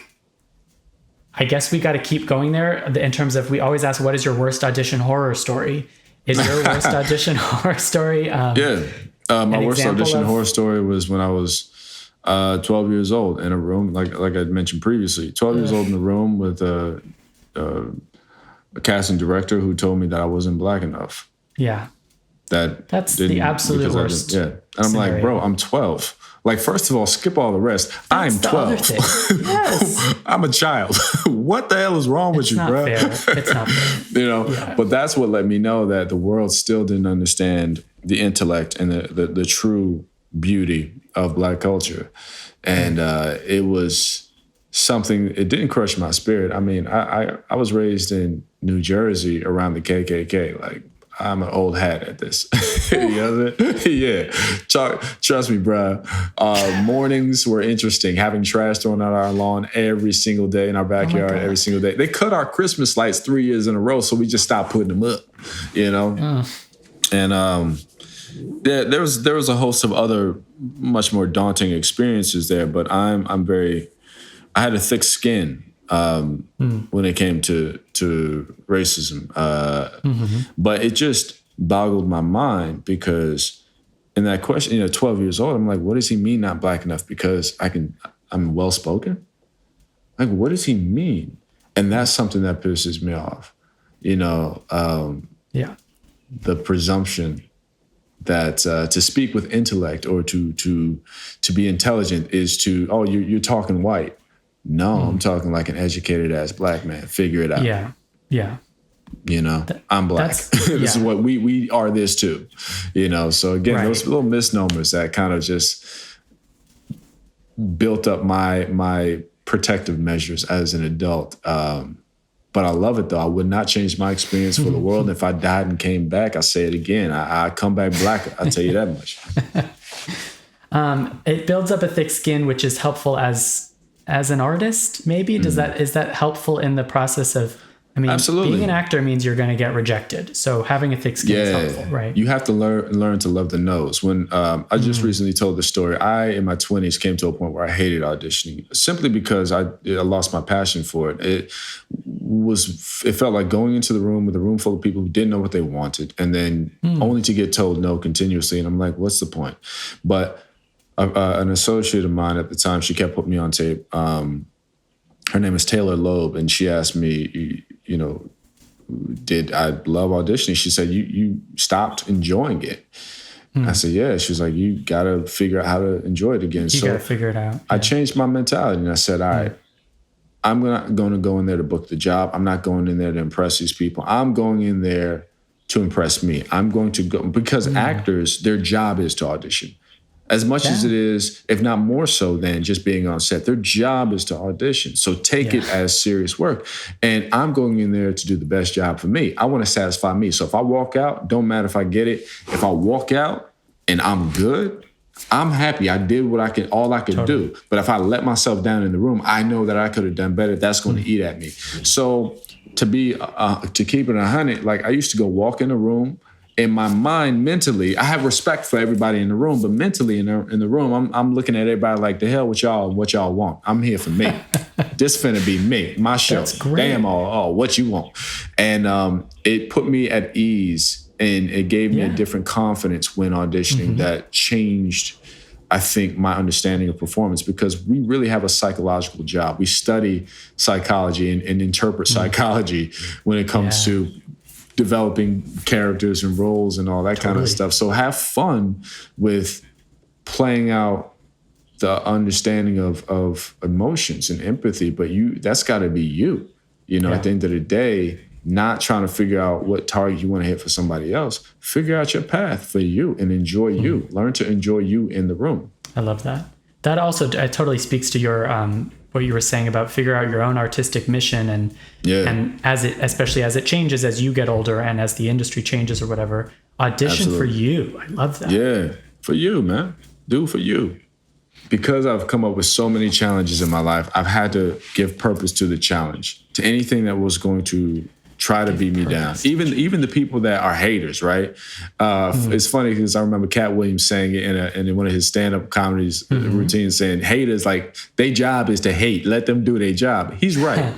I guess we got to keep going there in terms of, we always ask, what is your worst audition horror story? Is your worst audition horror story? My worst audition horror story was when I was 12 years old in a room, like I mentioned previously, 12 years old in a room with a casting director who told me that I wasn't black enough. Yeah. That's the absolute worst. And I'm like, bro, I'm 12. Like, first of all, skip all the rest. I'm 12. Yes. I'm a child. What the hell is wrong with you, bro? It's not fair. But that's what let me know that the world still didn't understand the intellect and the true beauty of Black culture. And it was something, it didn't crush my spirit. I mean, I was raised in New Jersey around the KKK. Like, I'm an old hat at this. You know what I'm saying? Yeah. Trust me, bro. Mornings were interesting. Having trash thrown out our lawn every single day in our backyard, every single day. They cut our Christmas lights 3 years in a row, so we just stopped putting them up, you know? And there was a host of other much more daunting experiences there, but I had a thick skin when it came to racism. But it just boggled my mind because in that question, 12 years old, I'm like, what does he mean not black enough? Because I'm well-spoken? Like, what does he mean? And that's something that pisses me off. The presumption that to speak with intellect or to be intelligent is to, you're talking white. No, I'm talking like an educated ass black man. Figure it out. Yeah. I'm black. This is what we are this too. So again, those little misnomers that kind of just built up my protective measures as an adult. But I love it though. I would not change my experience for the world. If I died and came back, I say it again. I come back black. I'll tell you that much. It builds up a thick skin, which is helpful as an artist, maybe? Is that helpful in the process of, absolutely. Being an actor means you're going to get rejected. So having a thick skin is helpful, right? You have to learn to love the no's. When I just recently told the story, I, in my 20s, came to a point where I hated auditioning simply because I lost my passion for it. It felt like going into the room with a room full of people who didn't know what they wanted, and then only to get told no continuously. And I'm like, what's the point? But an associate of mine at the time, she kept putting me on tape. Her name is Taylor Loeb, and she asked me, did I love auditioning? She said, you stopped enjoying it. I said, yeah. She was like, you got to figure out how to enjoy it again. You got to figure it out. I changed my mentality, and I said, all right, I'm not going to go in there to book the job. I'm not going in there to impress these people. I'm going in there to impress me. I'm going to go, because actors, their job is to audition. As much as it is, if not more so than just being on set, their job is to audition. So take it as serious work. And I'm going in there to do the best job for me. I want to satisfy me. So if I walk out, don't matter if I get it. If I walk out and I'm good, I'm happy. I did all I could do. But if I let myself down in the room, I know that I could have done better. That's going to eat at me. So to keep it 100, like I used to go walk in a room. In my mind, mentally, I have respect for everybody in the room, but mentally in the room, I'm looking at everybody like, the hell with y'all and what y'all want. I'm here for me. This finna be me, my show. That's great. Damn, what you want. And it put me at ease, and it gave me a different confidence when auditioning that changed, I think, my understanding of performance, because we really have a psychological job. We study psychology and interpret psychology when it comes to developing characters and roles and all that kind of stuff. So have fun with playing out the understanding of emotions and empathy, but that's got to be you. At the end of the day, not trying to figure out what target you want to hit for somebody else. Figure out your path for you and enjoy you. Learn to enjoy you in the room. I love that. That also totally speaks to your what you were saying about figure out your own artistic mission and especially as it changes as you get older and as the industry changes or whatever. Audition for you. I love that. Yeah, for you, man. Do for you. Because I've come up with so many challenges in my life, I've had to give purpose to the challenge, to anything that was going to try to beat me down. Even the people that are haters, right? It's funny because I remember Cat Williams saying it in one of his stand-up comedies routines, saying haters, like, their job is to hate. Let them do their job. He's right.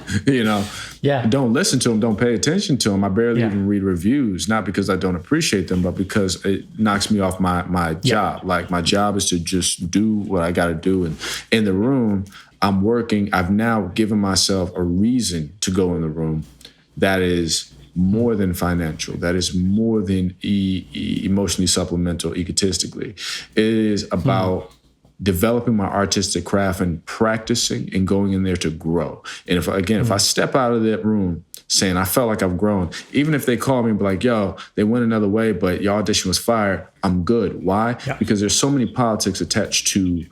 Yeah. Don't listen to them. Don't pay attention to them. I barely even read reviews, not because I don't appreciate them, but because it knocks me off my job. Like, my job is to just do what I got to do. And in the room, I'm working. I've now given myself a reason to go in the room that is more than financial, that is more than emotionally supplemental, egotistically. It is about developing my artistic craft and practicing and going in there to grow. And if I step out of that room saying I felt like I've grown, even if they call me and be like, yo, they went another way, but your audition was fire, I'm good. Why? Yeah. Because there's so many politics attached to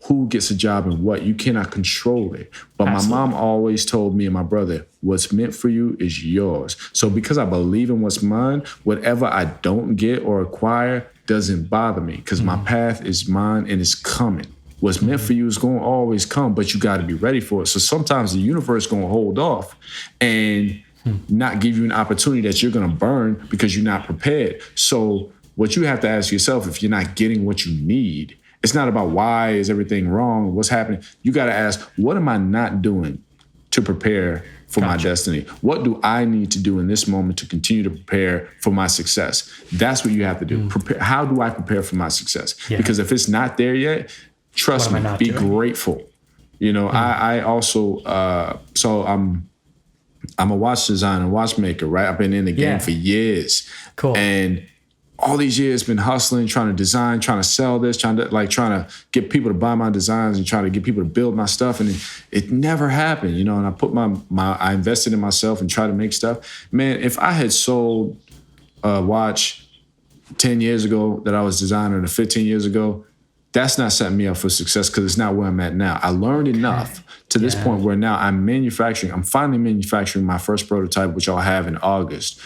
who gets a job and what. You cannot control it. But Absolutely. My mom always told me and my brother, what's meant for you is yours. So because I believe in what's mine, whatever I don't get or acquire doesn't bother me, because my path is mine and it's coming. What's meant for you is going to always come, but you got to be ready for it. So sometimes the universe is going to hold off and not give you an opportunity that you're going to burn because you're not prepared. So what you have to ask yourself, if you're not getting what you need, it's not about why is everything wrong, what's happening. You got to ask, what am I not doing to prepare for my destiny? What do I need to do in this moment to continue to prepare for my success? That's what you have to do. Prepare. How do I prepare for my success? Yeah. Because if it's not there yet, trust me, be grateful. I also, so I'm a watch designer, watchmaker, right? I've been in the game for years. Cool. And all these years been hustling, trying to design, trying to sell this, trying to get people to buy my designs and trying to get people to build my stuff. And it never happened, And I put I invested in myself and tried to make stuff. Man, if I had sold a watch 10 years ago that I was designing, or 15 years ago, that's not setting me up for success, because it's not where I'm at now. I learned enough to this point where now I'm finally manufacturing my first prototype, which I'll have in August.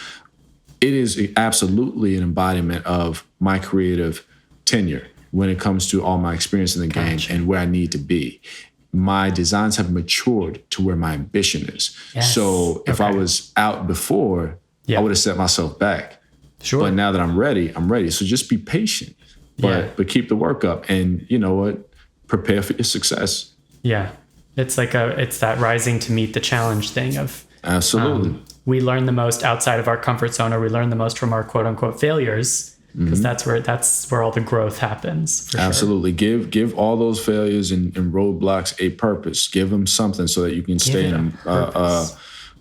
It is absolutely an embodiment of my creative tenure when it comes to all my experience in the game and where I need to be. My designs have matured to where my ambition is. Yes. So if I was out before, I would have set myself back. Sure. But now that I'm ready. So just be patient, but keep the work up, and you know what? Prepare for your success. Yeah. It's like it's that rising to meet the challenge thing of absolutely. We learn the most outside of our comfort zone, or we learn the most from our quote unquote failures, because that's where all the growth happens. For absolutely. Sure. Give all those failures and roadblocks a purpose. Give them something so that you can stay in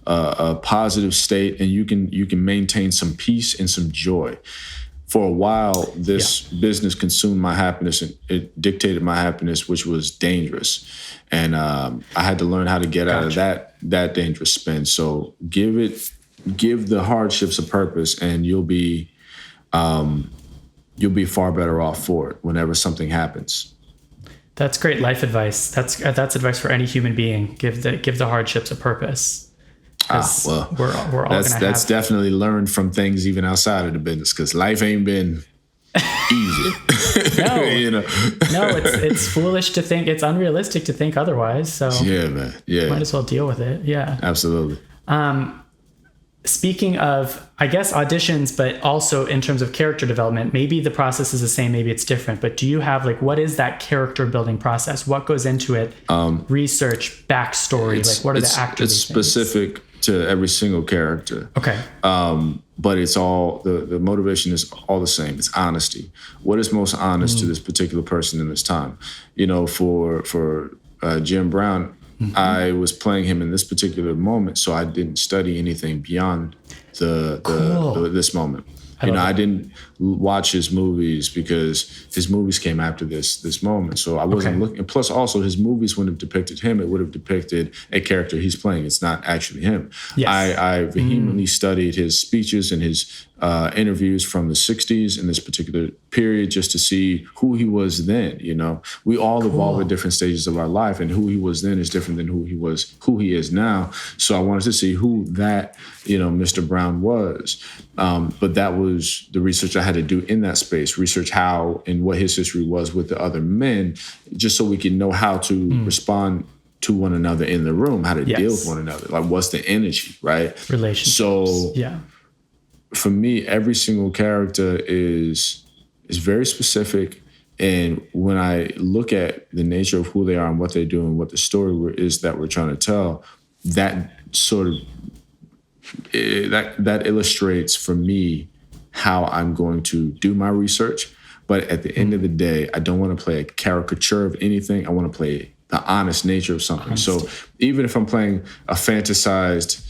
a positive state, and you can maintain some peace and some joy. For a while, this business consumed my happiness, and it dictated my happiness, which was dangerous. And I had to learn how to get out of that dangerous spin. So give the hardships a purpose, and you'll be far better off for it whenever something happens. That's great life advice. That's advice for any human being. Give the hardships a purpose. Well, we're all that's definitely learned from things even outside of the business, because life ain't been easy. No, it's foolish to think, it's unrealistic to think otherwise. So yeah, man, might as well deal with it. Yeah, absolutely. Speaking of, I guess, auditions, but also in terms of character development, maybe the process is the same, maybe it's different, but do you have, what is that character building process? What goes into it? Research, backstory, what are the actors? It's specific to every single character. Okay. But it's all, the motivation is all the same. It's honesty. What is most honest to this particular person in this time? For Jim Brown, I was playing him in this particular moment, so I didn't study anything beyond this moment. I didn't watch his movies because his movies came after this moment. So I wasn't looking. And plus, also, his movies wouldn't have depicted him. It would have depicted a character he's playing. It's not actually him. Yes. I vehemently studied his speeches and his interviews from the 60s in this particular period, just to see who he was then. We all evolve at different stages of our life, and who he was then is different than who he is now. So I wanted to see who that, Mr. Brown was. But that was the research I had to do in that space, research how and what his history was with the other men, just so we can know how to respond to one another in the room, how to Yes. deal with one another. Like, what's the energy, right? Relationships. So yeah. for me, every single character is very specific. And when I look at the nature of who they are and what they do and what the story is that we're trying to tell, that sort of that illustrates for me how I'm going to do my research. But at the end of the day, I don't want to play a caricature of anything. I want to play the honest nature of something. So even if I'm playing a fantasized,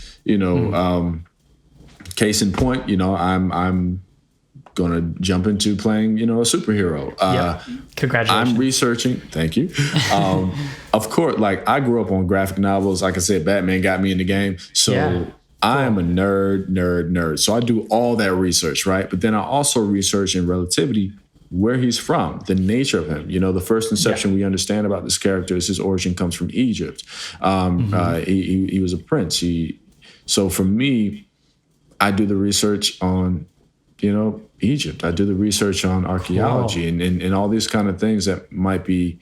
case in point, I'm gonna jump into playing, a superhero. Congratulations. I'm researching. Thank you. Of course, like I grew up on graphic novels. Like I said, Batman got me in the game. So I am a nerd. So I do all that research, right? But then I also research in relativity where he's from, the nature of him. The first inception we understand about this character is his origin comes from Egypt. He was a prince. So for me, I do the research on, Egypt. I do the research on archaeology and all these kind of things that might be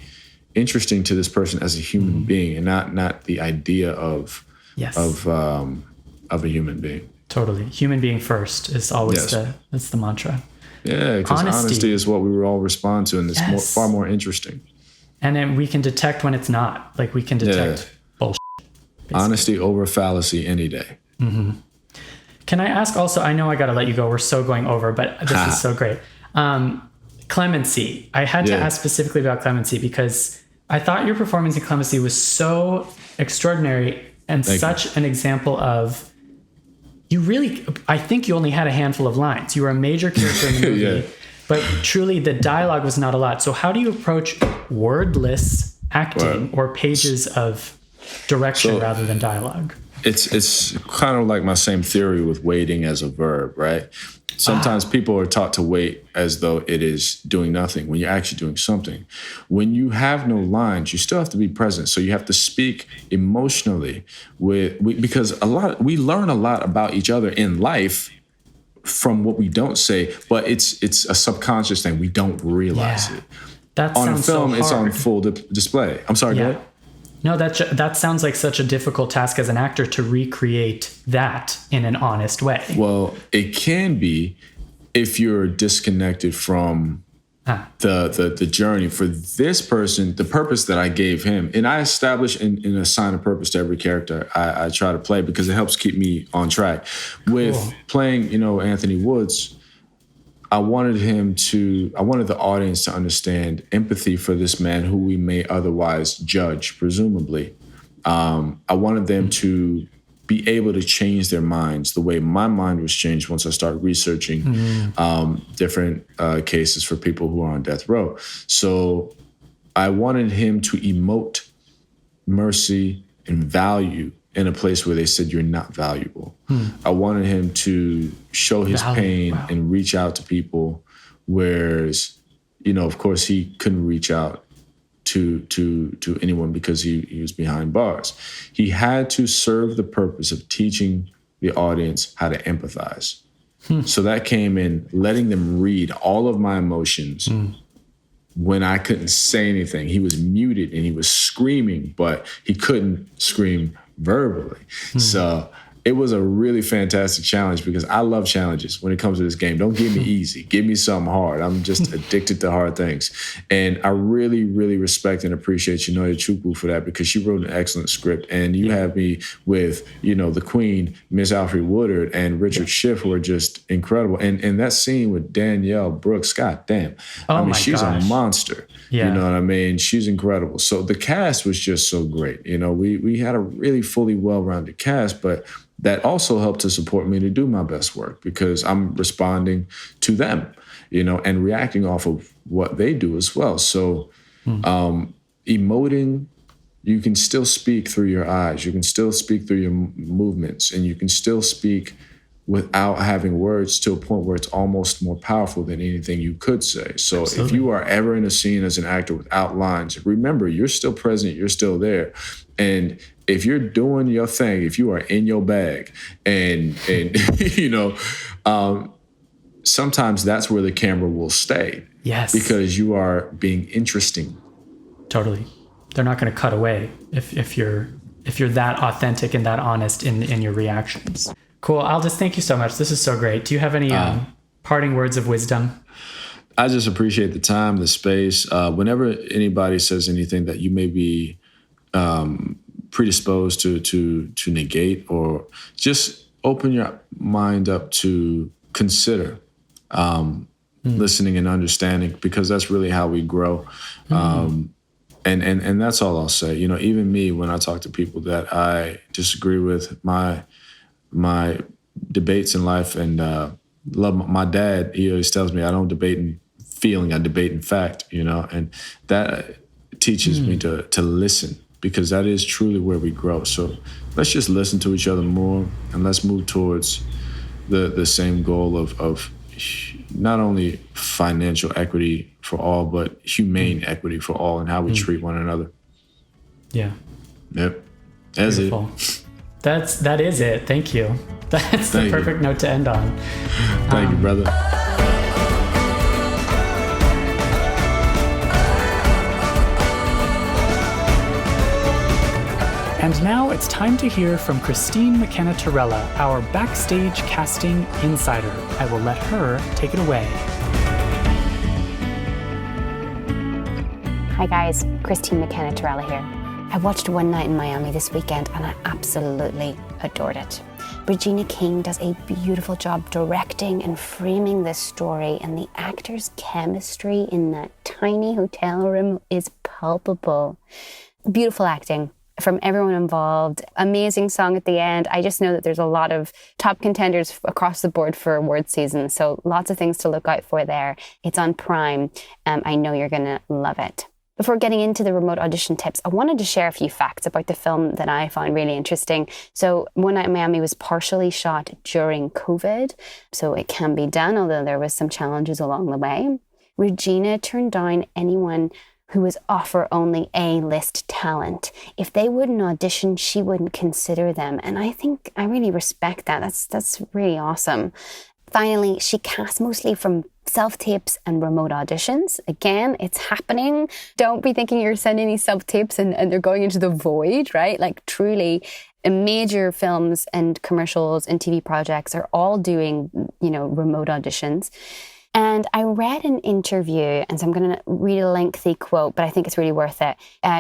interesting to this person as a human being, and not the idea of a human being. Totally. Human being first is always that's the mantra. Yeah, because honesty is what we would all respond to, and it's far more interesting. And then we can detect when it's not. Like we can detect bullshit. Basically. Honesty over fallacy any day. Mm-hmm. Can I ask also, I know I got to let you go. We're so going over, but this is so great. Clemency. I had to ask specifically about Clemency because I thought your performance in Clemency was so extraordinary and such an example of I think you only had a handful of lines. You were a major character in the movie, but truly the dialogue was not a lot. So how do you approach wordless acting or pages of direction rather than dialogue? It's kind of like my same theory with waiting as a verb, right? Sometimes people are taught to wait as though it is doing nothing when you're actually doing something. When you have no lines, you still have to be present. So you have to speak emotionally because we learn a lot about each other in life from what we don't say, but it's a subconscious thing. We don't realize it. That on sounds film, so it's hard. on full display. I'm sorry, go ahead. No, that sounds like such a difficult task as an actor to recreate that in an honest way. Well, it can be if you're disconnected from the journey. For this person, the purpose that I gave him, and I establish and assign a purpose to every character I try to play because it helps keep me on track. With playing, Anthony Woods, I wanted the audience to understand empathy for this man who we may otherwise judge, presumably. I wanted them to be able to change their minds the way my mind was changed once I started researching different cases for people who are on death row. So I wanted him to emote mercy and value in a place where they said you're not valuable. I wanted him to show his pain and reach out to people, whereas, of course, he couldn't reach out to anyone because he was behind bars. He had to serve the purpose of teaching the audience how to empathize. So that came in letting them read all of my emotions when I couldn't say anything. He was muted and he was screaming, but he couldn't scream verbally. So it was a really fantastic challenge because I love challenges when it comes to this game. Don't give me easy. Give me something hard. I'm just addicted to hard things. And I really, really respect and appreciate Chinoya Chukwu for that because she wrote an excellent script. And you have me with, the Queen, Miss Alfre Woodard, and Richard Schiff, who are just incredible. And that scene with Danielle Brooks, god damn. She's a monster. Yeah. You know what I mean? She's incredible. So the cast was just so great. We had a really fully well-rounded cast, but that also helped to support me to do my best work because I'm responding to them, and reacting off of what they do as well. So emoting, you can still speak through your eyes. You can still speak through your movements, and you can still speak without having words to a point where it's almost more powerful than anything you could say. So if you are ever in a scene as an actor without lines, remember, you're still present, you're still there. And if you're doing your thing, if you are in your bag and sometimes that's where the camera will stay. Yes. Because you are being interesting. Totally. they're not going to cut away if you're that authentic and that honest in your reactions. Cool. Aldis, thank you so much. This is so great. Do you have any parting words of wisdom? I just appreciate the time, the space. Whenever anybody says anything that you may be predisposed to negate, or just open your mind up to consider listening and understanding, because that's really how we grow. And that's all I'll say. You know, even me, when I talk to people that I disagree with, my debates in life, and love my dad, he always tells me I don't debate in feeling, I debate in fact, you know, and that teaches me to listen, because that is truly where we grow. So let's just listen to each other more, and let's move towards the same goal of not only financial equity for all, but humane equity for all, and how we treat one another. Yeah. Yep. That's beautiful. it. That is it. Thank you. That's the perfect note to end on. Thank you, brother. And now it's time to hear from Christine McKenna-Torella, our Backstage casting insider. I will let her take it away. Hi guys, Christine McKenna-Torella here. I watched One Night in Miami this weekend and I absolutely adored it. Regina King does a beautiful job directing and framing this story, and the actors' chemistry in that tiny hotel room is palpable. Beautiful acting from everyone involved. Amazing song at the end. I just know that there's a lot of top contenders across the board for award season, so lots of things to look out for there. It's on Prime. I know you're going to love it. Before getting into the remote audition tips, I wanted to share a few facts about the film that I found really interesting. So One Night in Miami was partially shot during COVID, so it can be done, although there was some challenges along the way. Regina turned down anyone who was offer-only A-list talent. If they wouldn't audition, she wouldn't consider them. And I think I really respect that. That's really awesome. Finally, she cast mostly from self-tapes and remote auditions. Again, it's happening. Don't be thinking you're sending these self-tapes and they're going into the void, right? Like truly, major films and commercials and TV projects are all doing, remote auditions. And I read an interview, and so I'm going to read a lengthy quote, but I think it's really worth it.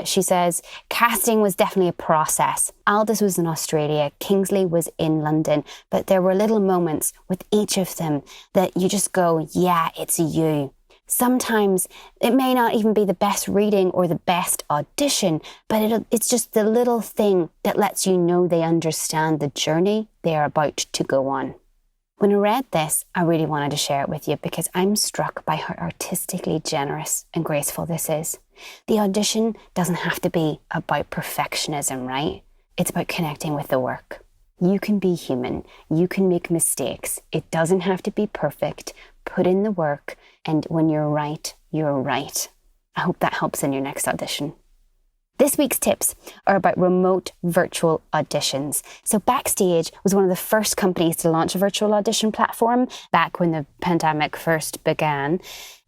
She says, casting was definitely a process. Aldis was in Australia, Kingsley was in London, but there were little moments with each of them that you just go, yeah, it's you. Sometimes it may not even be the best reading or the best audition, but it's just the little thing that lets you know they understand the journey they are about to go on. When I read this, I really wanted to share it with you because I'm struck by how artistically generous and graceful this is. The audition doesn't have to be about perfectionism, right? It's about connecting with the work. You can be human. You can make mistakes. It doesn't have to be perfect. Put in the work, and when you're right, you're right. I hope that helps in your next audition. This week's tips are about remote virtual auditions. So Backstage was one of the first companies to launch a virtual audition platform back when the pandemic first began.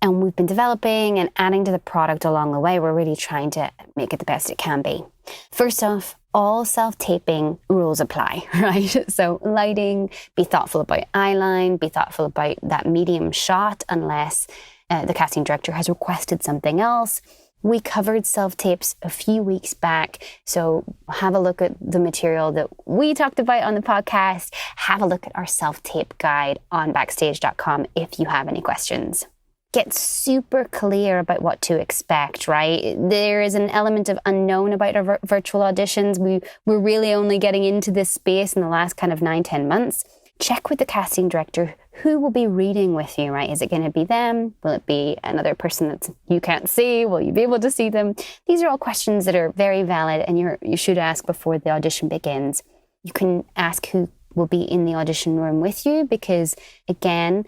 And we've been developing and adding to the product along the way. We're really trying to make it the best it can be. First off, all self-taping rules apply, right? So lighting, be thoughtful about eyeline, be thoughtful about that medium shot unless the casting director has requested something else. We covered self-tapes a few weeks back, so have a look at the material that we talked about on the podcast. Have a look at our self-tape guide on backstage.com if you have any questions. Get super clear about what to expect, right? There is an element of unknown about our virtual auditions. We're really only getting into this space in the last kind of 9-10 months. Check with the casting director who will be reading with you, right? Is it going to be them? Will it be another person that you can't see? Will you be able to see them? These are all questions that are very valid and you should ask before the audition begins. You can ask who will be in the audition room with you because, again,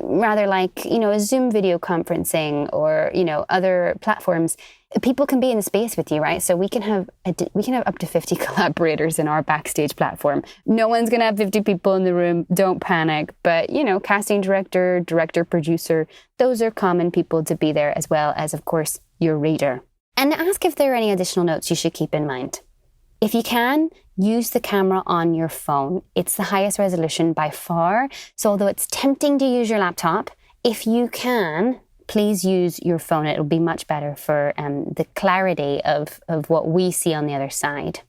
rather like, a Zoom video conferencing or, other platforms, people can be in the space with you, right? So we can have up to 50 collaborators in our Backstage platform. No one's going to have 50 people in the room. Don't panic. But, casting director, producer, those are common people to be there, as well as, of course, your reader. And ask if there are any additional notes you should keep in mind. If you can, use the camera on your phone. It's the highest resolution by far. So although it's tempting to use your laptop, if you can, please use your phone. It'll be much better for the clarity of what we see on the other side.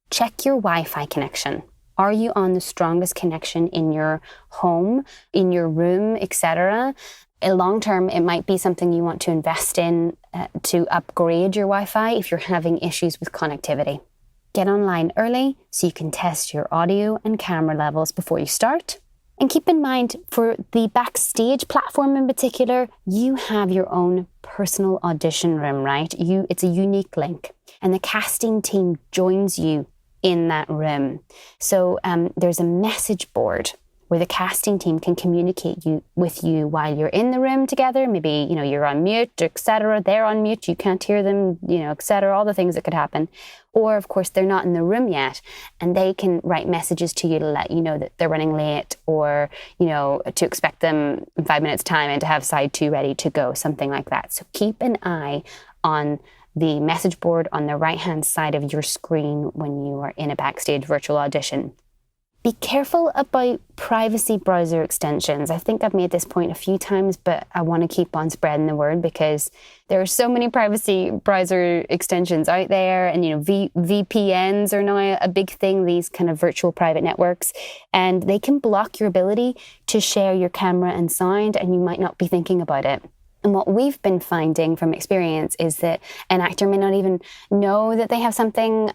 Check your Wi-Fi connection. Are you on the strongest connection in your home, in your room, etc.? Long term, it might be something you want to invest in to upgrade your Wi-Fi if you're having issues with connectivity. Get online early so you can test your audio and camera levels before you start. And keep in mind, for the Backstage platform in particular, you have your own personal audition room, right? It's a unique link. And the casting team joins you in that room. So there's a message board where the casting team can communicate with you while you're in the room together. Maybe, you're on mute, etc. They're on mute, you can't hear them, etc. All the things that could happen. Or, of course, they're not in the room yet, and they can write messages to you to let you know that they're running late, or, to expect them in 5 minutes' time and to have side 2 ready to go, something like that. So keep an eye on the message board on the right-hand side of your screen when you are in a Backstage virtual audition. Be careful about privacy browser extensions. I think I've made this point a few times, but I want to keep on spreading the word because there are so many privacy browser extensions out there, and VPNs are now a big thing, these kind of virtual private networks, and they can block your ability to share your camera and sound, and you might not be thinking about it. And what we've been finding from experience is that an actor may not even know that they have something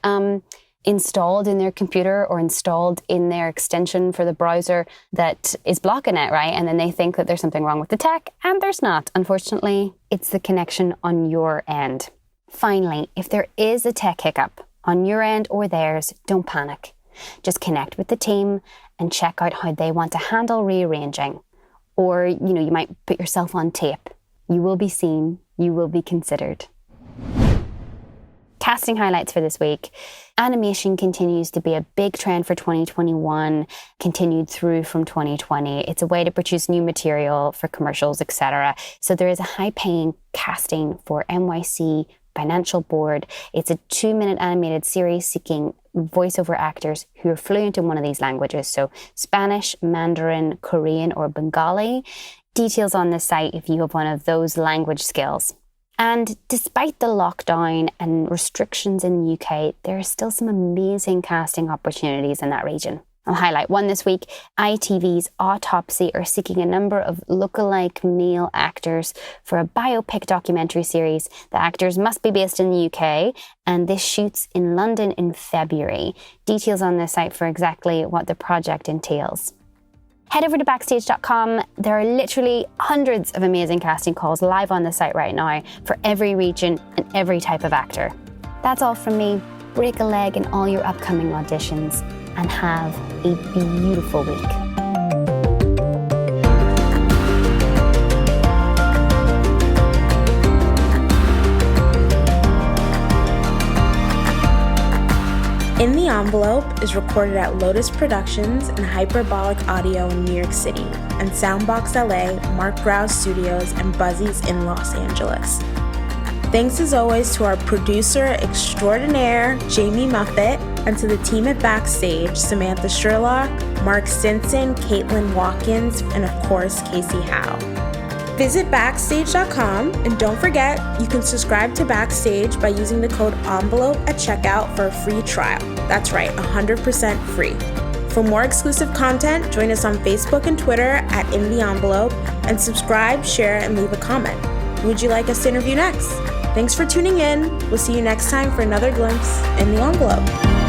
installed in their computer or installed in their extension for the browser that is blocking it, right? And then they think that there's something wrong with the tech, and there's not. Unfortunately, it's the connection on your end. Finally, if there is a tech hiccup on your end or theirs, don't panic. Just connect with the team and check out how they want to handle rearranging. Or, you might put yourself on tape. You will be seen. You will be considered. Casting highlights for this week. Animation continues to be a big trend for 2021, continued through from 2020. It's a way to produce new material for commercials, etc. So there is a high-paying casting for NYC Financial Board. It's a 2-minute animated series seeking voiceover actors who are fluent in one of these languages. So Spanish, Mandarin, Korean, or Bengali. Details on the site if you have one of those language skills. And despite the lockdown and restrictions in the UK, there are still some amazing casting opportunities in that region. I'll highlight one this week. ITV's Autopsy are seeking a number of lookalike male actors for a biopic documentary series. The actors must be based in the UK, and this shoots in London in February. Details on the site for exactly what the project entails. Head over to Backstage.com. There are literally hundreds of amazing casting calls live on the site right now for every region and every type of actor. That's all from me. Break a leg in all your upcoming auditions and have a beautiful week. In the Envelope is recorded at Lotus Productions and Hyperbolic Audio in New York City, and Soundbox LA, Mark Grau Studios, and Buzzies in Los Angeles. Thanks as always to our producer extraordinaire, Jamie Muffett, and to the team at Backstage, Samantha Sherlock, Mark Stinson, Caitlin Watkins, and of course, Kasey Howe. Visit Backstage.com, and don't forget, you can subscribe to Backstage by using the code ENVELOPE at checkout for a free trial. That's right, 100% free. For more exclusive content, join us on Facebook and Twitter at In the Envelope, and subscribe, share, and leave a comment. Who would you like us to interview next? Thanks for tuning in. We'll see you next time for another glimpse in the envelope.